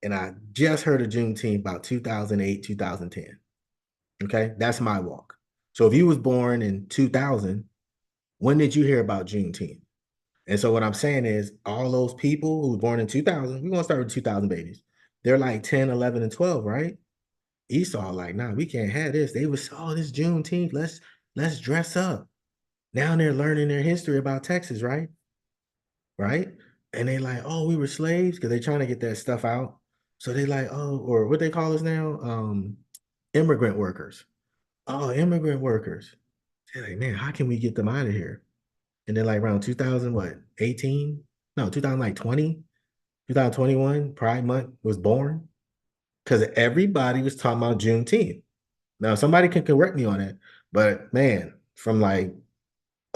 And I just heard of Juneteenth about 2008, 2010. Okay, that's my walk. So if you was born in 2000, when did you hear about Juneteenth? And so what I'm saying is all those people who were born in 2000, we're going to start with 2000 babies. They're like 10, 11, and 12, right? Esau like, nah, we can't have this. They was, oh, this Juneteenth, let's dress up. Now they're learning their history about Texas, right? Right? And they like, oh, we were slaves because they're trying to get that stuff out. So they like, oh, or what they call us now, immigrant workers. Oh, immigrant workers. They're like, man, how can we get them out of here? And then like around 2000, what, 18? No, 2000, like 20, 2021, Pride Month was born because everybody was talking about Juneteenth. Now, somebody can correct me on that, but man, from like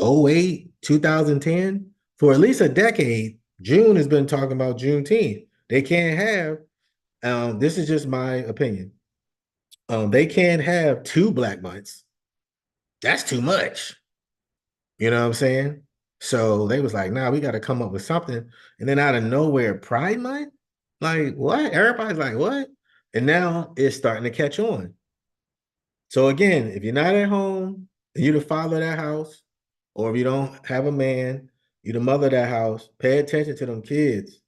'08, 2010, for at least a decade, June has been talking about Juneteenth. They can't have, this is just my opinion. They can't have two black months. That's too much. You know what I'm saying? So they was like, nah, we got to come up with something. And then out of nowhere, Pride Month? Like, what? Everybody's like, what? And now it's starting to catch on. So again, if you're not at home and you're the father of that house, or if you don't have a man, you're the mother of that house, pay attention to them kids.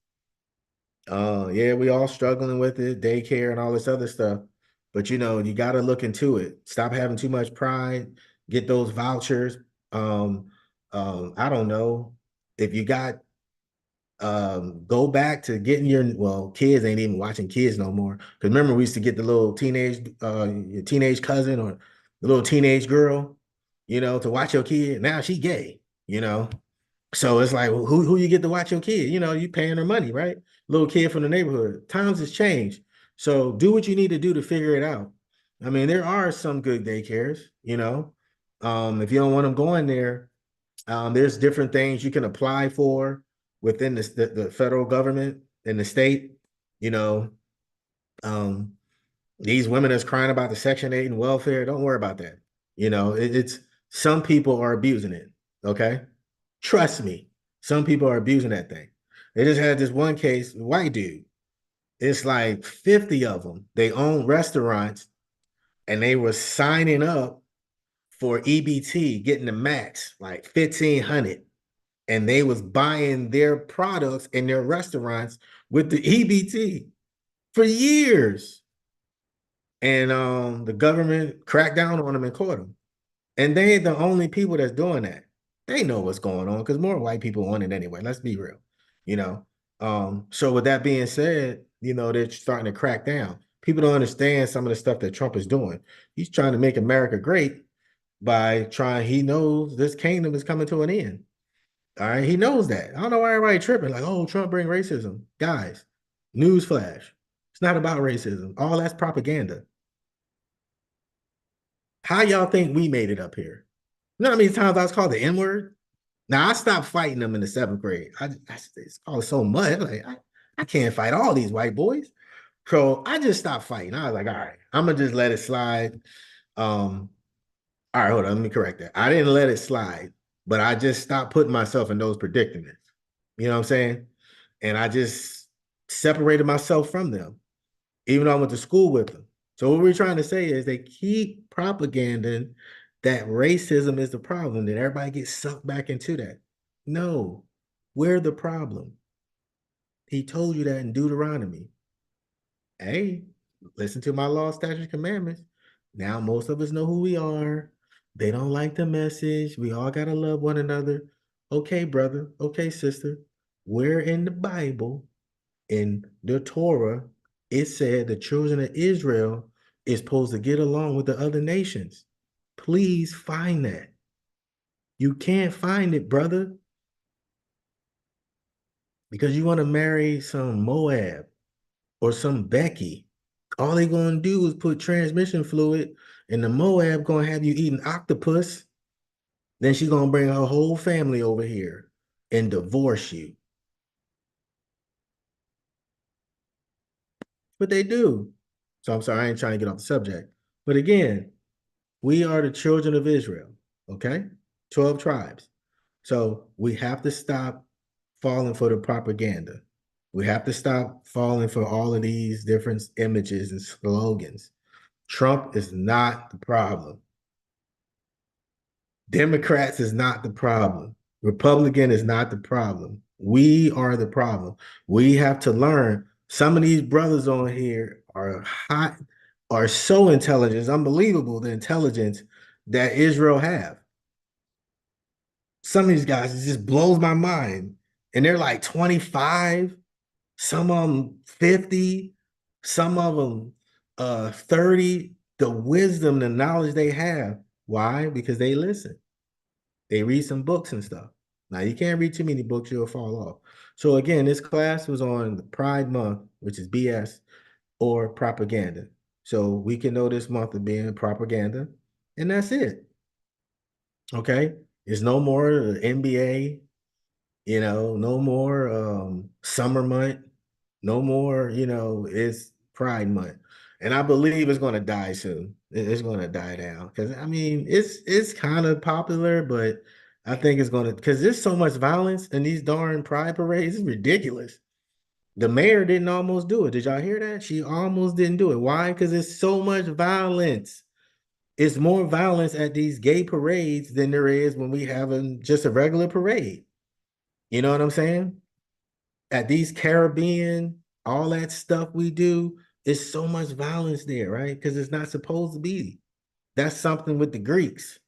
Yeah, we all struggling with it, daycare and all this other stuff. But you know, you got to look into it. Stop having too much pride. Get those vouchers. Um, I don't know if you got. Go back to getting your kids ain't even watching kids no more. Because remember, we used to get the little teenage your teenage cousin or the little teenage girl, to watch your kid. Now she gay, you know. So it's like, well, who you get to watch your kid? You paying her money, right? Little kid from the neighborhood. Times has changed. So do what you need to do to figure it out. I mean, there are some good daycares, If you don't want them going there, there's different things you can apply for within the federal government and the state. You know, um, these women that's crying about the Section 8 and welfare, don't worry about that. It's some people are abusing it. Okay. Trust me, some people are abusing that thing. They just had this one case, white dude. It's like 50 of them. They own restaurants and they were signing up for EBT, getting the max, like 1,500. And they was buying their products in their restaurants with the EBT for years. And the government cracked down on them and caught them. And they ain't the only people that's doing that. They know what's going on because more white people want it anyway. Let's be real, you know. So with that being said, they're starting to crack down. People don't understand some of the stuff that Trump is doing. He's trying to make America great by trying. He knows this kingdom is coming to an end. All right, he knows that. I don't know why everybody tripping like, oh, Trump bring racism, guys. Newsflash: it's not about racism. All that's propaganda. How y'all think we made it up here? You know how many times I was called the N word? Now I stopped fighting them in the 7th grade. It's called so much. Like I can't fight all these white boys. So I just stopped fighting. I was like, all right, I'm gonna just let it slide. All right, hold on, let me correct that. I didn't let it slide, but I just stopped putting myself in those predicaments. You know what I'm saying? And I just separated myself from them, even though I went to school with them. So what we're trying to say is they keep propaganding that racism is the problem, that everybody gets sucked back into that. No, we're the problem. He told you that in Deuteronomy. Hey, listen to my law, statutes, commandments. Now most of us know who we are. They don't like the message. We all gotta love one another. Okay, brother. Okay, sister. Where in the Bible, in the Torah, it said the children of Israel is supposed to get along with the other nations. Please find that. You can't find it, brother, because you want to marry some Moab or some Becky. All they gonna do is put transmission fluid, and the Moab gonna have you eating octopus. Then she gonna bring her whole family over here and divorce you. But they do. So I'm sorry, I ain't trying to get off the subject. But again, we are the children of Israel, okay? 12 tribes. So we have to stop falling for the propaganda. We have to stop falling for all of these different images and slogans. Trump is not the problem. Democrats is not the problem. Republican is not the problem. We are the problem. We have to learn. Some of these brothers on here are hot, are so intelligent. It's unbelievable the intelligence that Israel have. Some of these guys, it just blows my mind. And they're like 25, some of them 50, some of them 30. The wisdom, the knowledge they have. Why? Because they listen. They read some books and stuff. Now you can't read too many books, you'll fall off. So again, this class was on Pride Month, which is BS or propaganda. So we can know this month of being propaganda, and that's it. Okay. It's no more NBA, no more summer month, no more, it's Pride Month. And I believe it's gonna die soon. It's gonna die down. Cause I mean it's kind of popular, but I think it's gonna because there's so much violence in these darn pride parades. It's ridiculous. The mayor didn't almost do it. Did y'all hear that? She almost didn't do it. Why? Because it's so much violence. It's more violence at these gay parades than there is when we have just a regular parade. You know what I'm saying? At these Caribbean, all that stuff we do, it's so much violence there, right? Because it's not supposed to be. That's something with the Greeks.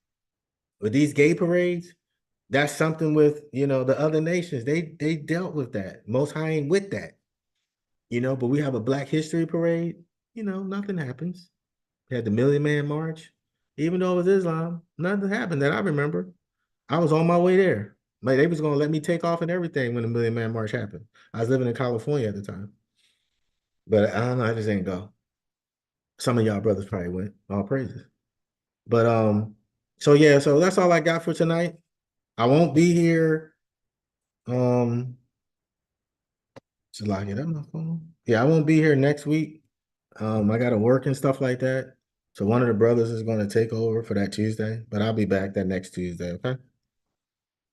With these gay parades, that's something with the other nations. They dealt with that. Most High ain't with that. But we have a Black History Parade. Nothing happens. We had the Million Man March. even though it was Islam, nothing happened that I remember. I was on my way there. Like they was gonna let me take off and everything when the Million Man March happened. I was living in California at the time. But I don't know, I just ain't go. Some of y'all brothers probably went. All praises. But so yeah, so that's all I got for tonight. I won't be here. Should I get up my phone? Yeah, I won't be here next week. I gotta work and stuff like that. So one of the brothers is gonna take over for that Tuesday, but I'll be back that next Tuesday, okay?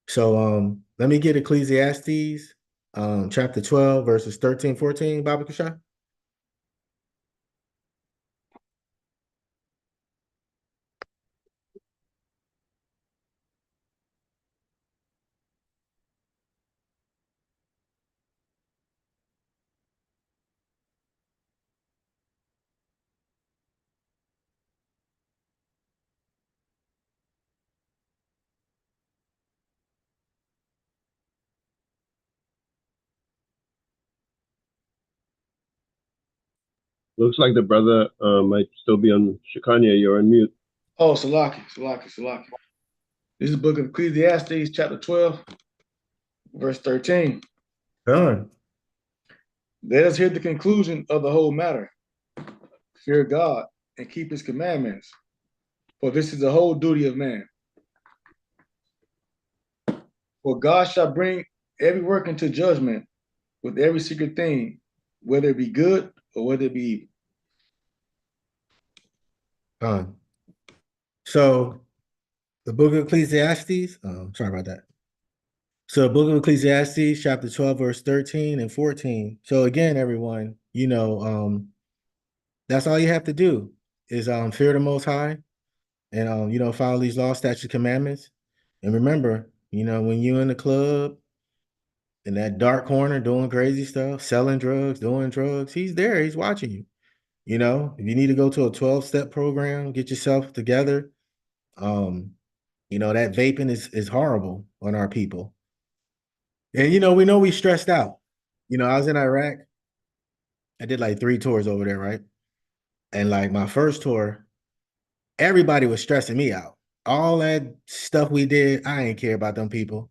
So let me get Ecclesiastes chapter 12, verses 13, 14, Baba Kasha. Looks like the brother might still be on Shikanya. You're on mute. Oh, Salaki. This is the book of Ecclesiastes, chapter 12, verse 13. Done. Let us hear the conclusion of the whole matter. Fear God and keep his commandments, for this is the whole duty of man. For God shall bring every work into judgment with every secret thing, whether it be good or whether it be evil. Done. So the book of Ecclesiastes, sorry about that. So the book of Ecclesiastes, chapter 12, verse 13 and 14. So again, everyone, that's all you have to do is fear the most high and follow these law, statutes, commandments. And remember, when you in the club in that dark corner doing crazy stuff, selling drugs, doing drugs, he's there, he's watching you. If you need to go to a 12-step program, get yourself together. That vaping is horrible on our people. And we know we stressed out. I was in Iraq. I did like 3 tours over there, right? And like my first tour, everybody was stressing me out. All that stuff we did, I ain't care about them people.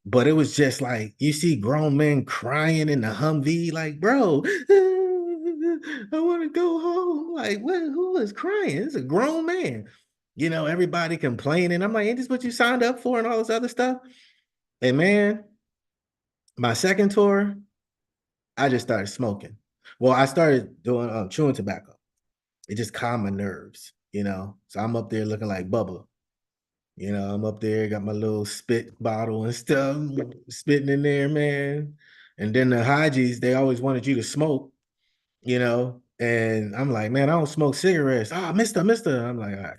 But it was just like you see grown men crying in the Humvee, like, bro, I want to go home. Like, what? Who is crying? It's a grown man. Everybody complaining. I'm like, ain't this what you signed up for and all this other stuff? And man, my second tour, I just started smoking. Well, I started doing chewing tobacco. It just calmed my nerves. So I'm up there looking like Bubba. I'm up there, got my little spit bottle and stuff, spitting in there, man. And then the Hajis, they always wanted you to smoke. And I'm like, man, I don't smoke cigarettes. Ah, mister. I'm like, all right.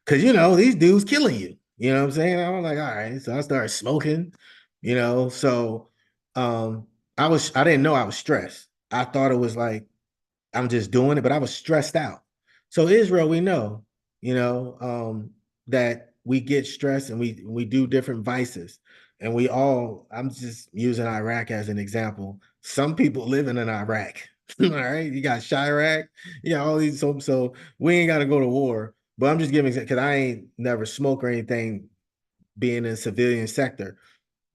Cause these dudes killing you. You know what I'm saying? I'm like, all right. So I started smoking. So I didn't know I was stressed. I thought it was like I'm just doing it, but I was stressed out. So Israel, we know, that we get stressed and we do different vices. And I'm just using Iraq as an example. Some people living in Iraq. All right. You got Chirac, all these so we ain't gotta go to war. But I'm just giving because I ain't never smoked or anything being in civilian sector.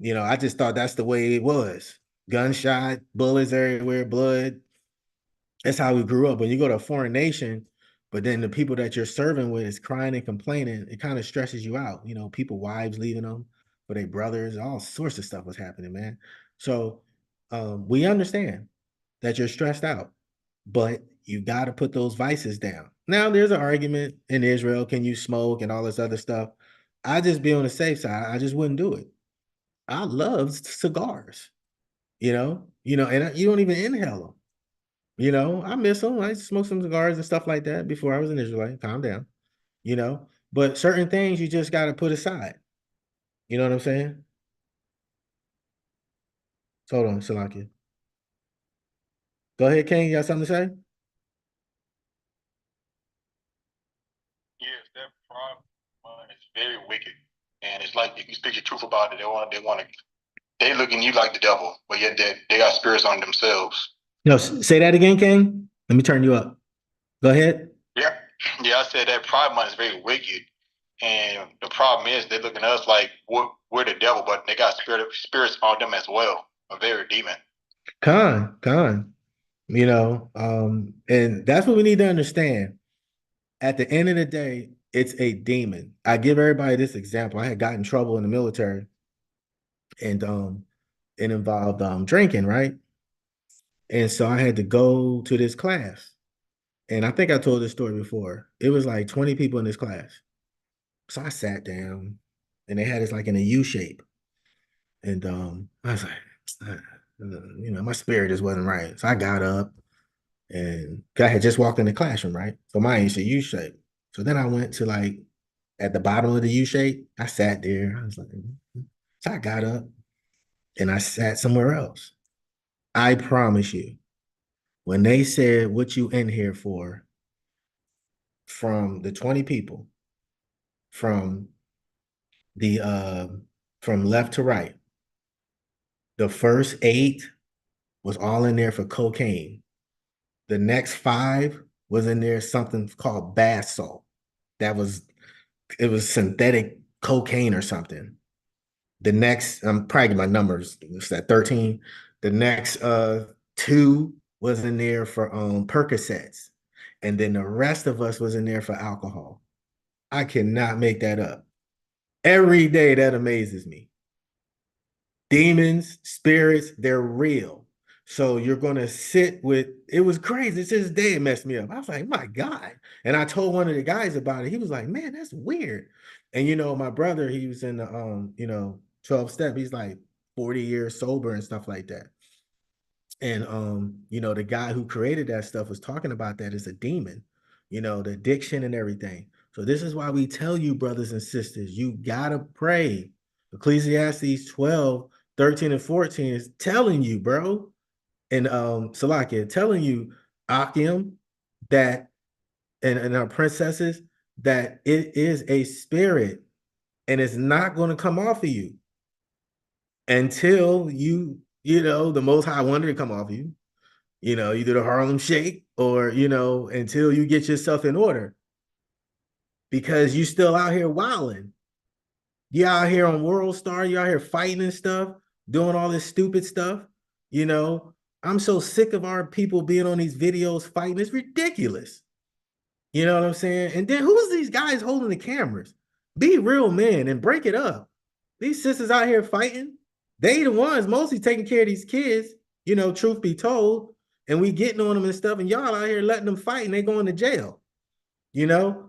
I just thought that's the way it was. Gunshot, bullets everywhere, blood, that's how we grew up. When you go to a foreign nation, but then the people that you're serving with is crying and complaining, it kind of stresses you out. People, wives leaving them for their brothers, all sorts of stuff was happening, man. So we understand that you're stressed out, but you got to put those vices down. Now, there's an argument in Israel, can you smoke and all this other stuff? I just be on the safe side. I just wouldn't do it. I love cigars, and you don't even inhale them. I miss them. I used to smoke some cigars and stuff like that before I was an Israelite. Calm down. But certain things you just got to put aside. You know what I'm saying? So hold on, Salakia. Go ahead, King. You got something to say? Yes, that problem is very wicked, and it's like if you speak the truth about it, they looking you like the devil, but yet they got spirits on themselves. No, say that again, King. Let me turn you up. Go ahead. Yeah, Yeah, I said that pride money is very wicked. And the problem is they look at us like we're the devil, but they got spirits on them as well, a very demon. Con, and that's what we need to understand. At the end of the day, it's a demon. I give everybody this example. I had gotten in trouble in the military, and it involved drinking, right? And so I had to go to this class. And I think I told this story before. It was like 20 people in this class. So I sat down and they had us like in a U shape. And I was like, my spirit just wasn't right. So I got up and 'cause I had just walked in the classroom, right? So mine used to U shape. So then I went to like at the bottom of the U shape. I sat there. I was like, so I got up and I sat somewhere else. I promise you, when they said what you in here for, from the 20 people, from the from left to right, the first 8 was all in there for cocaine. The next 5 was in there something called bath salt. That was it was synthetic cocaine or something. The next, I'm probably my numbers, it's that 13. The next 2 was in there for Percocets. And then the rest of us was in there for alcohol. I cannot make that up. Every day that amazes me. Demons, spirits, they're real. So you're gonna sit with it was crazy. It's this day it messed me up. I was like, my God. And I told one of the guys about it. He was like, man, that's weird. And my brother, he was in the 12 step. He's like 40 years sober and stuff like that. And the guy who created that stuff was talking about that as a demon, the addiction and everything. So this is why we tell you, brothers and sisters, you gotta pray. Ecclesiastes 12, 13, and 14 is telling you, bro, and Salakia, telling you, Akim, that and our princesses, that it is a spirit and it's not going to come off of you until the most high wanted to come off of you. Either the Harlem Shake or, until you get yourself in order because you still out here wilding. You out here on World Star, you out here fighting and stuff, doing all this stupid stuff. You know, I'm so sick of our people being on these videos fighting. It's ridiculous. You know what I'm saying? And then who's these guys holding the cameras? Be real men and break it up. These sisters out here fighting. They the ones mostly taking care of these kids, truth be told. And we getting on them and stuff, and y'all out here letting them fight and they going to jail.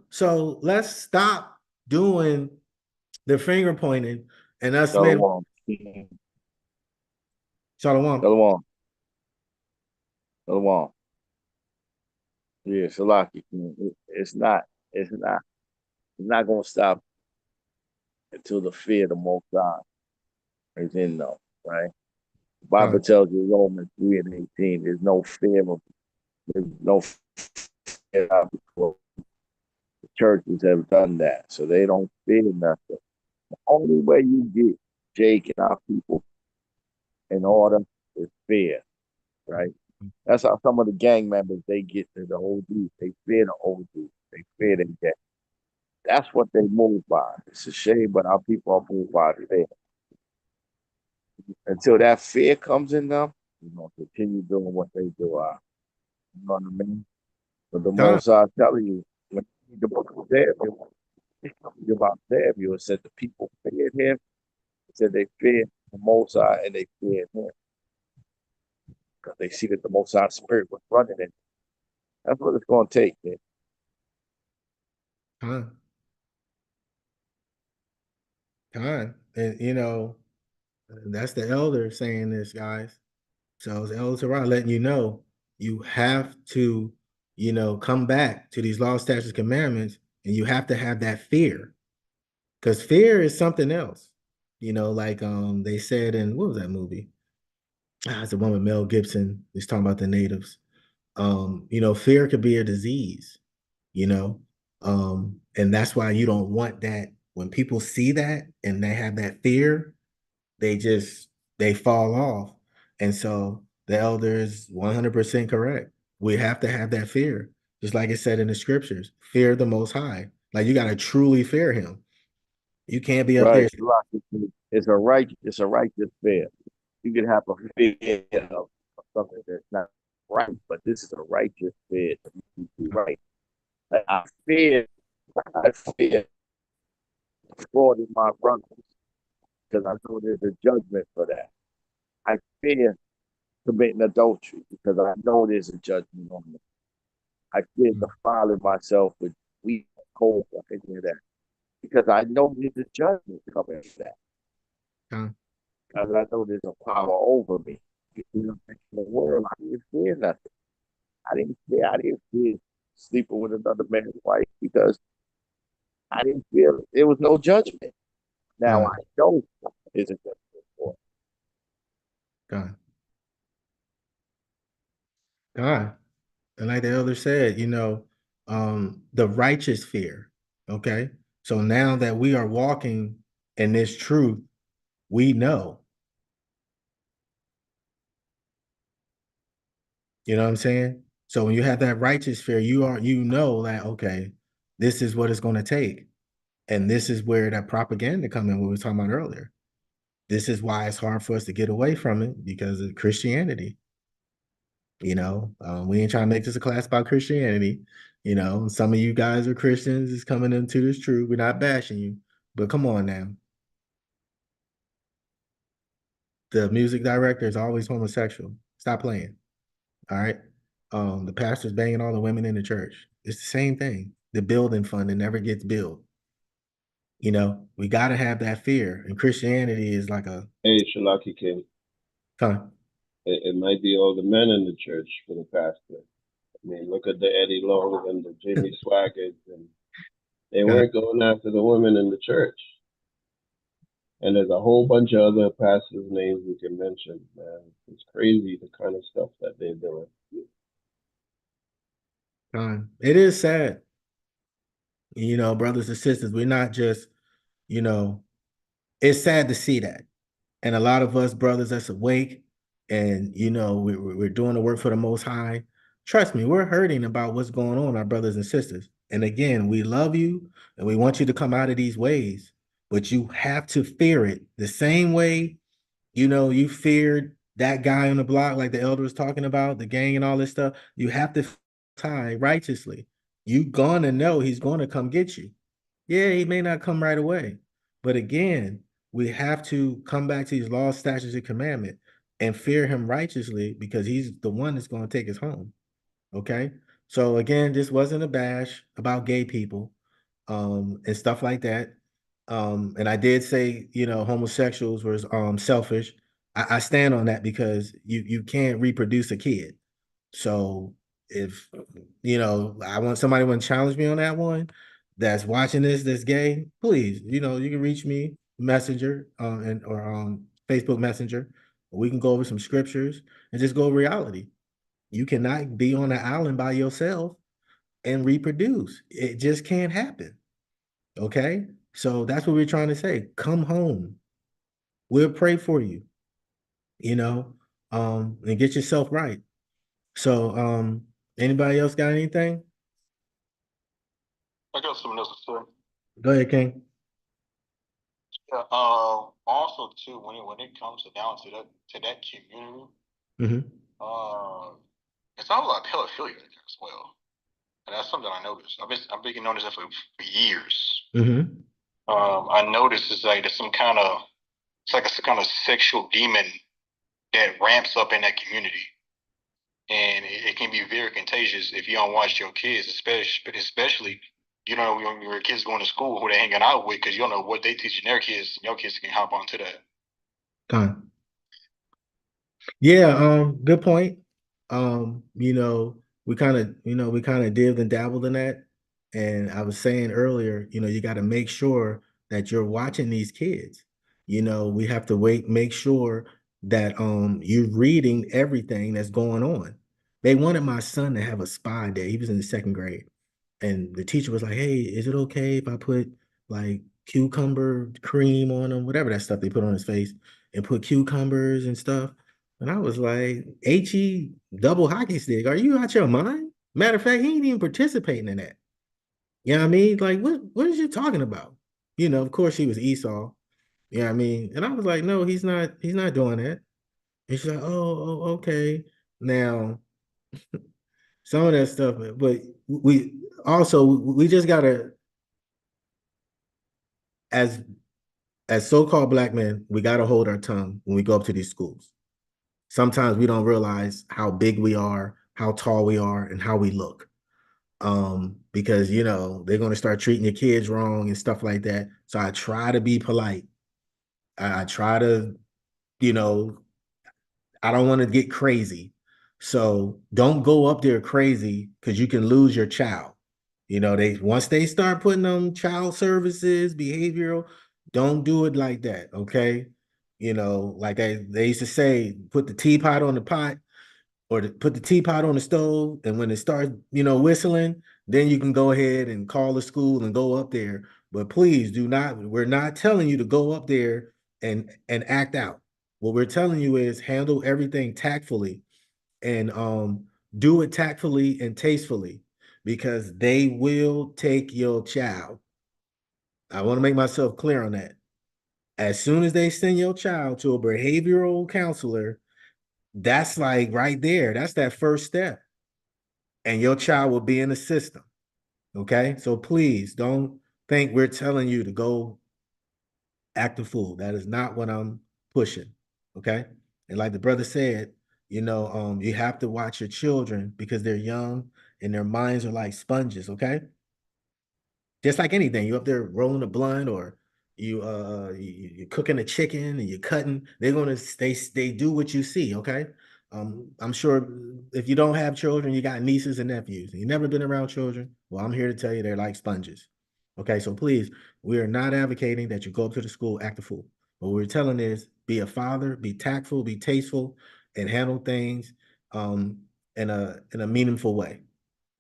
So let's stop doing the finger pointing and us men. Shalom. Shalom. Shalom. Shalom. Yeah, Salaki. It's not gonna stop until the fear of the Most High is in them, right? The Bible tells you Romans 3 and 18, there's no fear out before. The churches have done that, so they don't fear nothing. The only way you get Jake and our people in order is fear, right? That's how some of the gang members they get to the OGs. They fear the OGs. They fear them gang. That's what they move by. It's a shame, but our people are moved by fear. Until that fear comes in them, we're gonna continue doing what they do. You know what I mean? But the most I telling you, when you read the book of Daniel, it tells you about Daniel. It said the people feared him. It said they feared the Most High and they feared him because they see that the Most High Spirit was running in. That's what it's gonna take, man. Time. And that's the elder saying this, guys. So it's Elder Torah letting you know you have to, come back to these law, statutes, commandments, and you have to have that fear. Because fear is something else. Like they said in what was that movie? It's the one with Mel Gibson. He's talking about the natives. Fear could be a disease, you know. And that's why you don't want that when people see that and they have that fear, they fall off. And so the elder is 100% correct. We have to have that fear. Just like it said in the scriptures, fear the most high. Like you gotta truly fear him. You can't be up Right. there. It's a righteous fear. You can have a fear of something that's not right, but this is a righteous fear. You're right. I fear, I fear frauding my brothers because I know there's a judgment for that. I fear committing adultery because I know there's a judgment on me. I fear defiling myself with weed, cold, any of that because I know there's a judgment coming for that. Uh, Because I know there's a power over me. In the world, I didn't fear nothing. I didn't fear sleeping with another man's wife because I didn't feel there was no judgment. Now God, I know there's a judgment for it. God, God. And like the elder said, the righteous fear. Okay. So now that we are walking in this truth, we know. You know what I'm saying? So when you have that righteous fear, you know that okay, this is what it's going to take. And this is where that propaganda come in, what we were talking about earlier. This is why it's hard for us to get away from it because of Christianity. We ain't trying to make this a class about Christianity. Some of you guys are Christians, is coming into this truth. We're not bashing you, but come on now. The music director is always homosexual. Stop playing. All right. The pastor's banging all the women in the church. It's the same thing. The building fund that never gets built. We got to have that fear. And Christianity is like a Hey, Shalaki King. huh. It might be all the men in the church for the pastor. I mean, look at the Eddie Long and the Jimmy Swaggart, and they Huh. weren't going after the women in the church. And there's a whole bunch of other pastors' names we can mention, man. It's crazy the kind of stuff that they're doing. It is sad. Brothers and sisters, we're not just, you know, it's sad to see that. And a lot of us brothers that's awake and, we're doing the work for the Most High. Trust me, we're hurting about what's going on, our brothers and sisters. And again, we love you and we want you to come out of these ways, but you have to fear it the same way, you feared that guy on the block, like the elder was talking about, the gang and all this stuff. You have to tie righteously. You gonna know he's gonna come get you. Yeah, he may not come right away. But again, we have to come back to these laws, statutes, and commandment and fear him righteously because he's the one that's going to take us home. Okay. So again, this wasn't a bash about gay people and stuff like that. And I did say, homosexuals was selfish. I stand on that because you can't reproduce a kid. So if I want somebody want to challenge me on that one that's watching this that's gay, please, you can reach me messenger and or Facebook Messenger. We can go over some scriptures and just go over reality. You cannot be on an island by yourself and reproduce. It just can't happen. Okay? So that's what we're trying to say. Come home. We'll pray for you, you know, and get yourself right. So anybody else got anything? I got something else to say. Go ahead, King. Yeah. Also, too, when it comes down to that community, Mm-hmm. it's all about pedophilia as well, and that's something I noticed. I've been noticing for years. Mm-hmm. I noticed it's like there's it's like a kind of sexual demon that ramps up in that community, and it can be very contagious if you don't watch your kids, especially when your kids going to school who they hanging out with, because you don't know what they teaching their kids. Your kids can hop onto that. Done. Yeah, good point. We kind of dived and dabbled in that. And I was saying earlier, you got to make sure that you're watching these kids. We have to make sure that you're reading everything that's going on. They wanted my son to have a spa day. He was in the second grade. And the teacher was like, "Hey, is it okay if I put like cucumber cream on him, whatever that stuff they put on his face, and put cucumbers and stuff?" And I was like, "HE double hockey stick? Are you out your mind?" Matter of fact, he ain't even participating in that. You know what I mean? Like, what is you talking about? You know, of course he was Esau. You know what I mean? And I was like, no, he's not doing that. And she's like, okay. Now, some of that stuff, but we just gotta, as so-called black men, we gotta hold our tongue when we go up to these schools. Sometimes we don't realize how big we are, how tall we are, and how we look. Because you know, they're gonna start treating your kids wrong and stuff like that. So I try to be polite. I try to, you know, I don't want to get crazy. So don't go up there crazy because you can lose your child. You know, they once they start putting them child services, behavioral, don't do it like that. Okay. You know, like they used to say, put the teapot on the pot or put the teapot on the stove. And when it starts, you know, whistling, then you can go ahead and call the school and go up there. But please do not, we're not telling you to go up there and act out. What we're telling you is handle everything tactfully and do it tactfully and tastefully because they will take your child. I want to make myself clear on that. As soon as they send your child to a behavioral counselor, that's like right there. That's that first step. And your child will be in the system. Okay. So please don't think we're telling you to go act a fool. That is not what I'm pushing. Okay. And like the brother said, you know, you have to watch your children because they're young and their minds are like sponges. Okay. Just like anything, you up there rolling a blunt or you're cooking a chicken and you're cutting, they're gonna they do what you see, okay? I'm sure if you don't have children, you got nieces and nephews, and you've never been around children. Well, I'm here to tell you they're like sponges. Okay, so please, we are not advocating that you go up to the school, act a fool. What we're telling is be a father, be tactful, be tasteful, and handle things um in a meaningful way.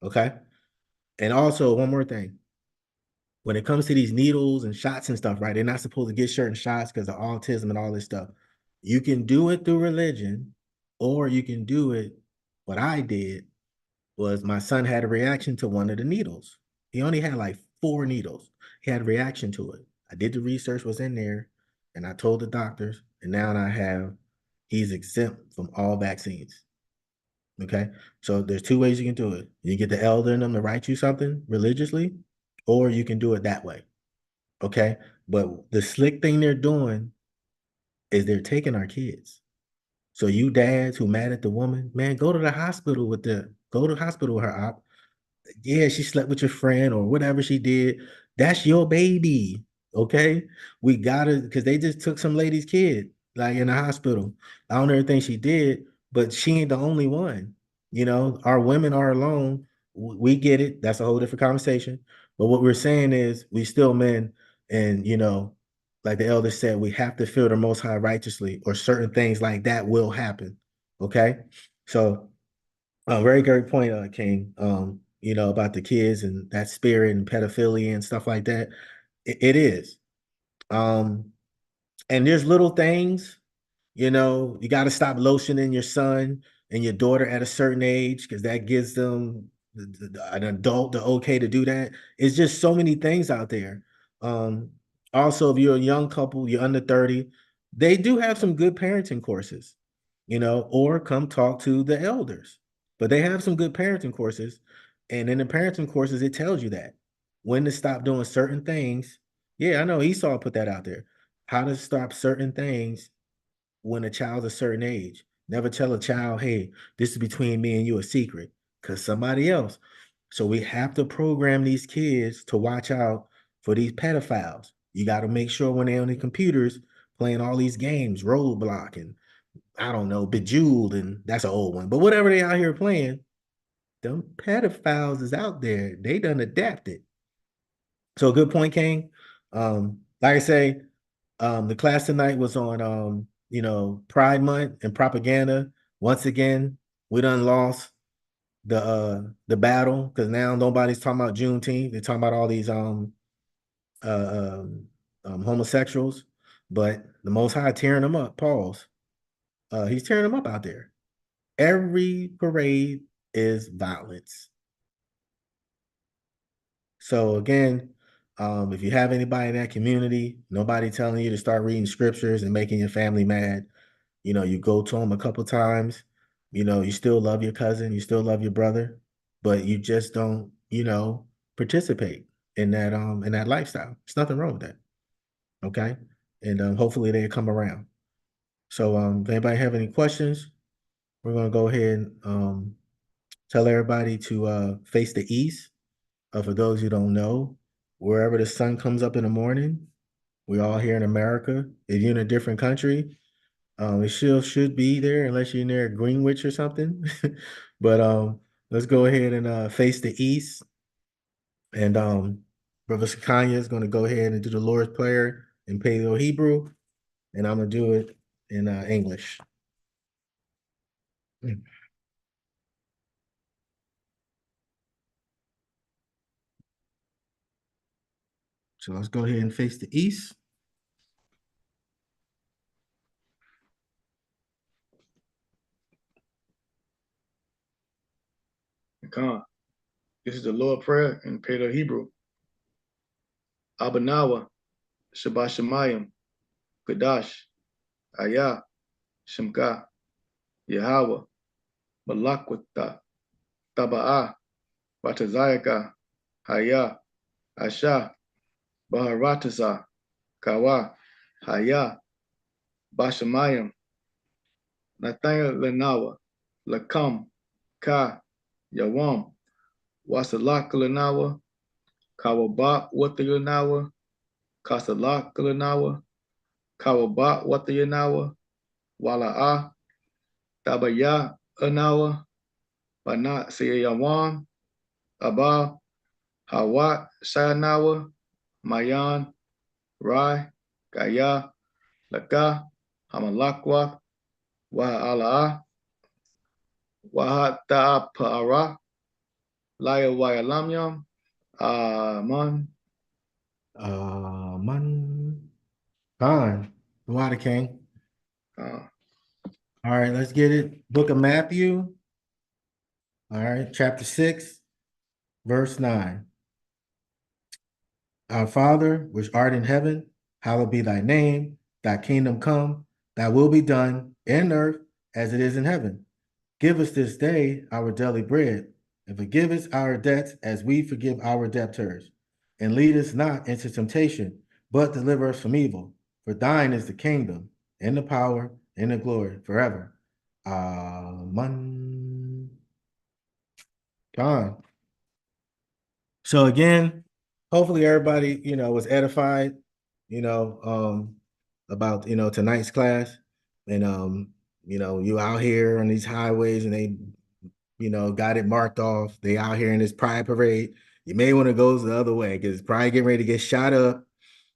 Okay. And also one more thing when it comes to these needles and shots and stuff, right? They're not supposed to get certain shots because of autism and all this stuff. You can do it through religion, or you can do it. What I did was my son had a reaction to one of the needles. He only had like 4 needles. He had a reaction to it. I did the research, was in there, and I told the doctors, and now I have he's exempt from all vaccines. Okay. So there's 2 ways you can do it. You get the elder in them to write you something religiously, or you can do it that way. Okay. But the slick thing they're doing is they're taking our kids. So you dads who mad at the woman, man, go to the hospital with go to the hospital with her op. Yeah, she slept with your friend or whatever she did. That's your baby. Okay. We gotta because they just took some lady's kid, like in the hospital. I don't ever think she did, but she ain't the only one. You know, our women are alone. We get it. That's a whole different conversation. But what we're saying is we still men, and you know, like the elder said, we have to fear the most high righteously, or certain things like that will happen. Okay. So very great point, King. You know, about the kids and that spirit and pedophilia and stuff like that. It is. Um, and there's little things, you know, you got to stop lotioning your son and your daughter at a certain age because that gives them an adult the okay to do that. It's just so many things out there. Um, Also, if you're a young couple, you're under 30, they do have some good parenting courses, you know, or come talk to the elders. But they have some good parenting courses. And in the parenting courses, it tells you that when to stop doing certain things. Yeah, I know Esau put that out there. How to stop certain things when a child's a certain age. Never tell a child, hey, this is between me and you a secret, because somebody else. So we have to program these kids to watch out for these pedophiles. You got to make sure when they're on the computers playing all these games, Roadblock and I don't know, Bejeweled, and that's an old one. But whatever they out here playing, them pedophiles is out there. They done adapted. So good point, King. Like I say, the class tonight was on you know, Pride Month and propaganda. Once again, we done lost the battle because now nobody's talking about Juneteenth. They're talking about all these uh homosexuals, but the most high tearing them up, pause. He's tearing them up out there. Every parade is violence. So again, if you have anybody in that community, nobody telling you to start reading scriptures and making your family mad, you go to them a couple times, you still love your cousin, you still love your brother, but you just don't, participate in that lifestyle. There's nothing wrong with that. Okay. And hopefully they come around. So if anybody have any questions, we're gonna go ahead and tell everybody to face the east. For those who don't know, wherever the sun comes up in the morning, we're all here in America. If you're in a different country, it still should be there unless you're near Greenwich or something. But let's go ahead and face the east. And Brother Sakanya is going to go ahead and do the Lord's Prayer in Paleo Hebrew, and I'm going to do it in English. So let's go ahead and face the east. Come. This is the Lord prayer in Paleo Hebrew. Abanawa, Shabbat Shemayim, Kadash, Ayah, Shemka, Yahweh, Malakwata, Taba'ah, Batazayaka, Haya, Asha, Baharatasa, Kawa, Haya, Bashamayim, Nathaniel Lenawa, Lakam, Ka, Yawam, Wasalak Lenawa, Kawaba Watayanawa, Kasalak Lenawa, Kawaba Watayanawa, Wala'a, Tabaya Anawa, Banat Sayawam, Abba, Hawa Shanawa, Mayan, Rai, Gaya, Laka, Hamalakwa, Wa'ala'a, Wahata Pa'ara, Laya Wayalamyam, Aman. Man. Fine. Water King. Uh, All right, let's get it. Book of Matthew. All right, chapter 6, verse 9. Our Father, which art in heaven, hallowed be thy name. Thy kingdom come, thy will be done in earth as it is in heaven. Give us this day our daily bread, and forgive us our debts as we forgive our debtors. And lead us not into temptation, but deliver us from evil. For thine is the kingdom, and the power, and the glory forever. Amen. God. So again, hopefully everybody, was edified, about, tonight's class. And you out here on these highways and they, got it marked off. They out here in this pride parade. You may want to go the other way because it's probably getting ready to get shot up.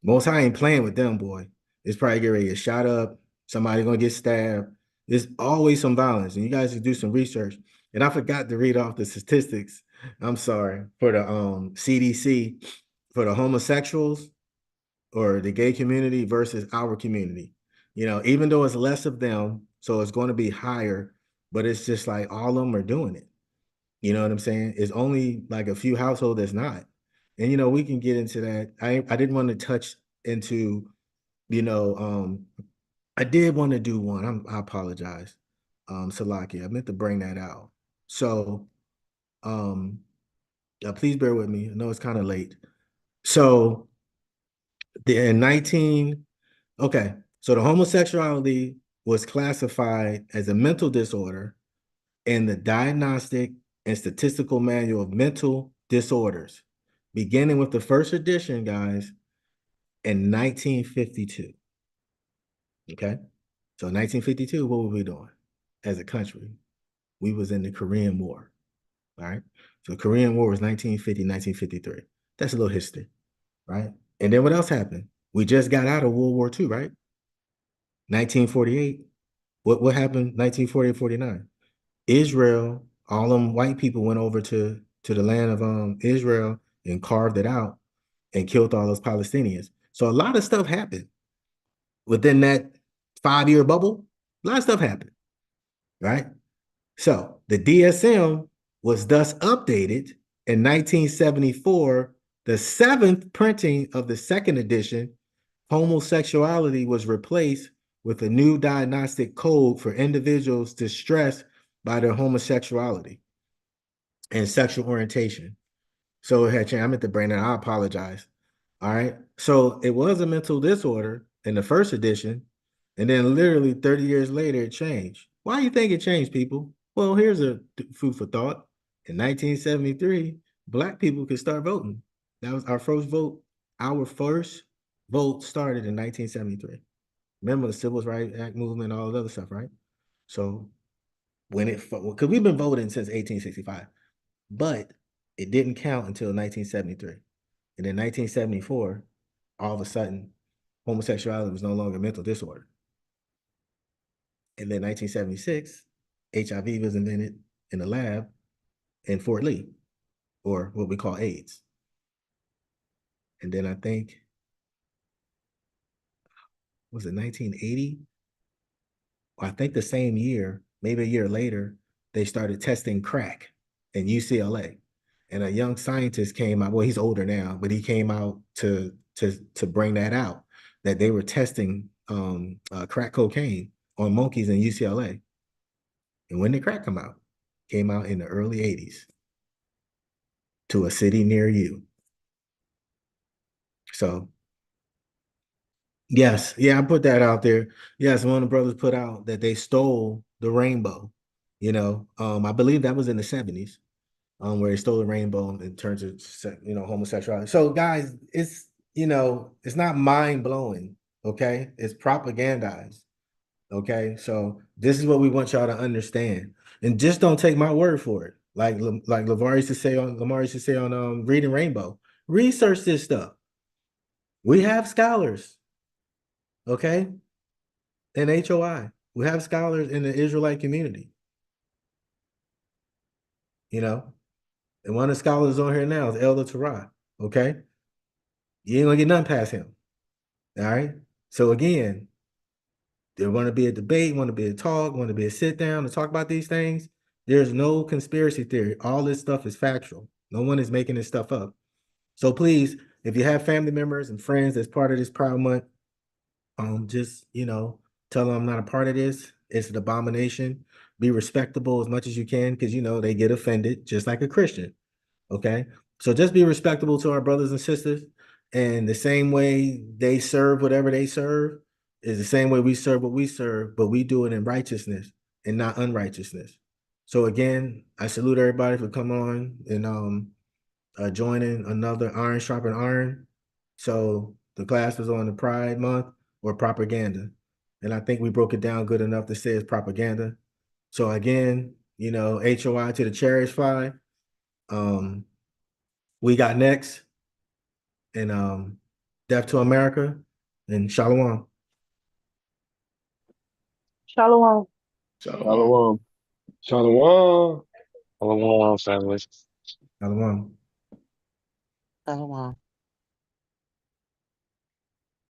Most High ain't playing with them, boy. It's probably getting ready to get shot up. Somebody gonna get stabbed. There's always some violence, and you guys should do some research. And I forgot to read off the statistics. I'm sorry for the CDC for the homosexuals or the gay community versus our community. Even though it's less of them, so it's going to be higher, but it's just like all of them are doing it. You know what I'm saying? It's only like a few households that's not. And we can get into that. I didn't want to touch into, you know, um, I did want to do one. I apologize. Salaki. I meant to bring that out. So um please bear with me. I know it's kind of late. So in 19, okay, so the homosexuality was classified as a mental disorder in the Diagnostic and Statistical Manual of Mental Disorders, beginning with the first edition, guys, in 1952. Okay, so 1952, what were we doing as a country? We was in the Korean War. All right, so the Korean War was 1950, 1953. That's a little history, right? And then what else happened? We just got out of World War II, right? 1948. What happened 1948, 49? Israel, all them white people went over to the land of Israel and carved it out and killed all those Palestinians. So a lot of stuff happened within that 5-year bubble. A lot of stuff happened, right? So the DSM was thus updated in 1974. The 7th printing of the 2nd edition, homosexuality was replaced with a new diagnostic code for individuals distressed by their homosexuality and sexual orientation. So it had changed. I meant to bring that. I apologize. All right. So it was a mental disorder in the 1st edition, and then literally 30 years later, it changed. Why do you think it changed, people? Well, here's a food for thought. In 1973, Black people could start voting. That was our first vote. Our first vote started in 1973. Remember the Civil Rights Act movement, all the other stuff, right? So when it, because we've been voting since 1865, but it didn't count until 1973. And in 1974, all of a sudden, homosexuality was no longer a mental disorder. And then 1976, HIV was invented in the lab in Fort Lee, or what we call AIDS. And then I think, was it 1980? I think the same year, maybe a year later, they started testing crack in UCLA. And a young scientist came out. Well, he's older now, but he came out to bring that out, that they were testing crack cocaine on monkeys in UCLA. And when did crack come out? Came out in the early 80s to a city near you. So yes, yeah, I put that out there. Yes, one of the brothers put out that they stole the rainbow. I believe that was in the 70s, where they stole the rainbow in terms of homosexuality. So guys, it's not mind blowing, okay? It's propagandized. Okay, so this is what we want y'all to understand, and just don't take my word for it. Like Lamar used to say on Reading Rainbow, research this stuff. We have scholars, okay, in HOI. We have scholars in the Israelite community, and one of the scholars on here now is Elder Torah. Okay, you ain't gonna get nothing past him. All right. So again, there want to be a debate, want to be a talk, want to be a sit down to talk about these things. There's no conspiracy theory. All this stuff is factual. No one is making this stuff up. So please, if you have family members and friends that's part of this Pride Month, just tell them I'm not a part of this. It's an abomination. Be respectable as much as you can, because they get offended, just like a Christian. Okay. So just be respectable to our brothers and sisters. And the same way they serve whatever they serve is the same way we serve what we serve, but we do it in righteousness and not unrighteousness. So again, I salute everybody for coming on and joining another Iron Sharpen Iron. So the class was on the Pride Month or propaganda. And I think we broke it down good enough to say it's propaganda. So again, HOI to the chariots fly. We got next, and Death to America, and Shalom. Shalom. Shalom. Shalom. Shalom, family. Shalom. Shalom.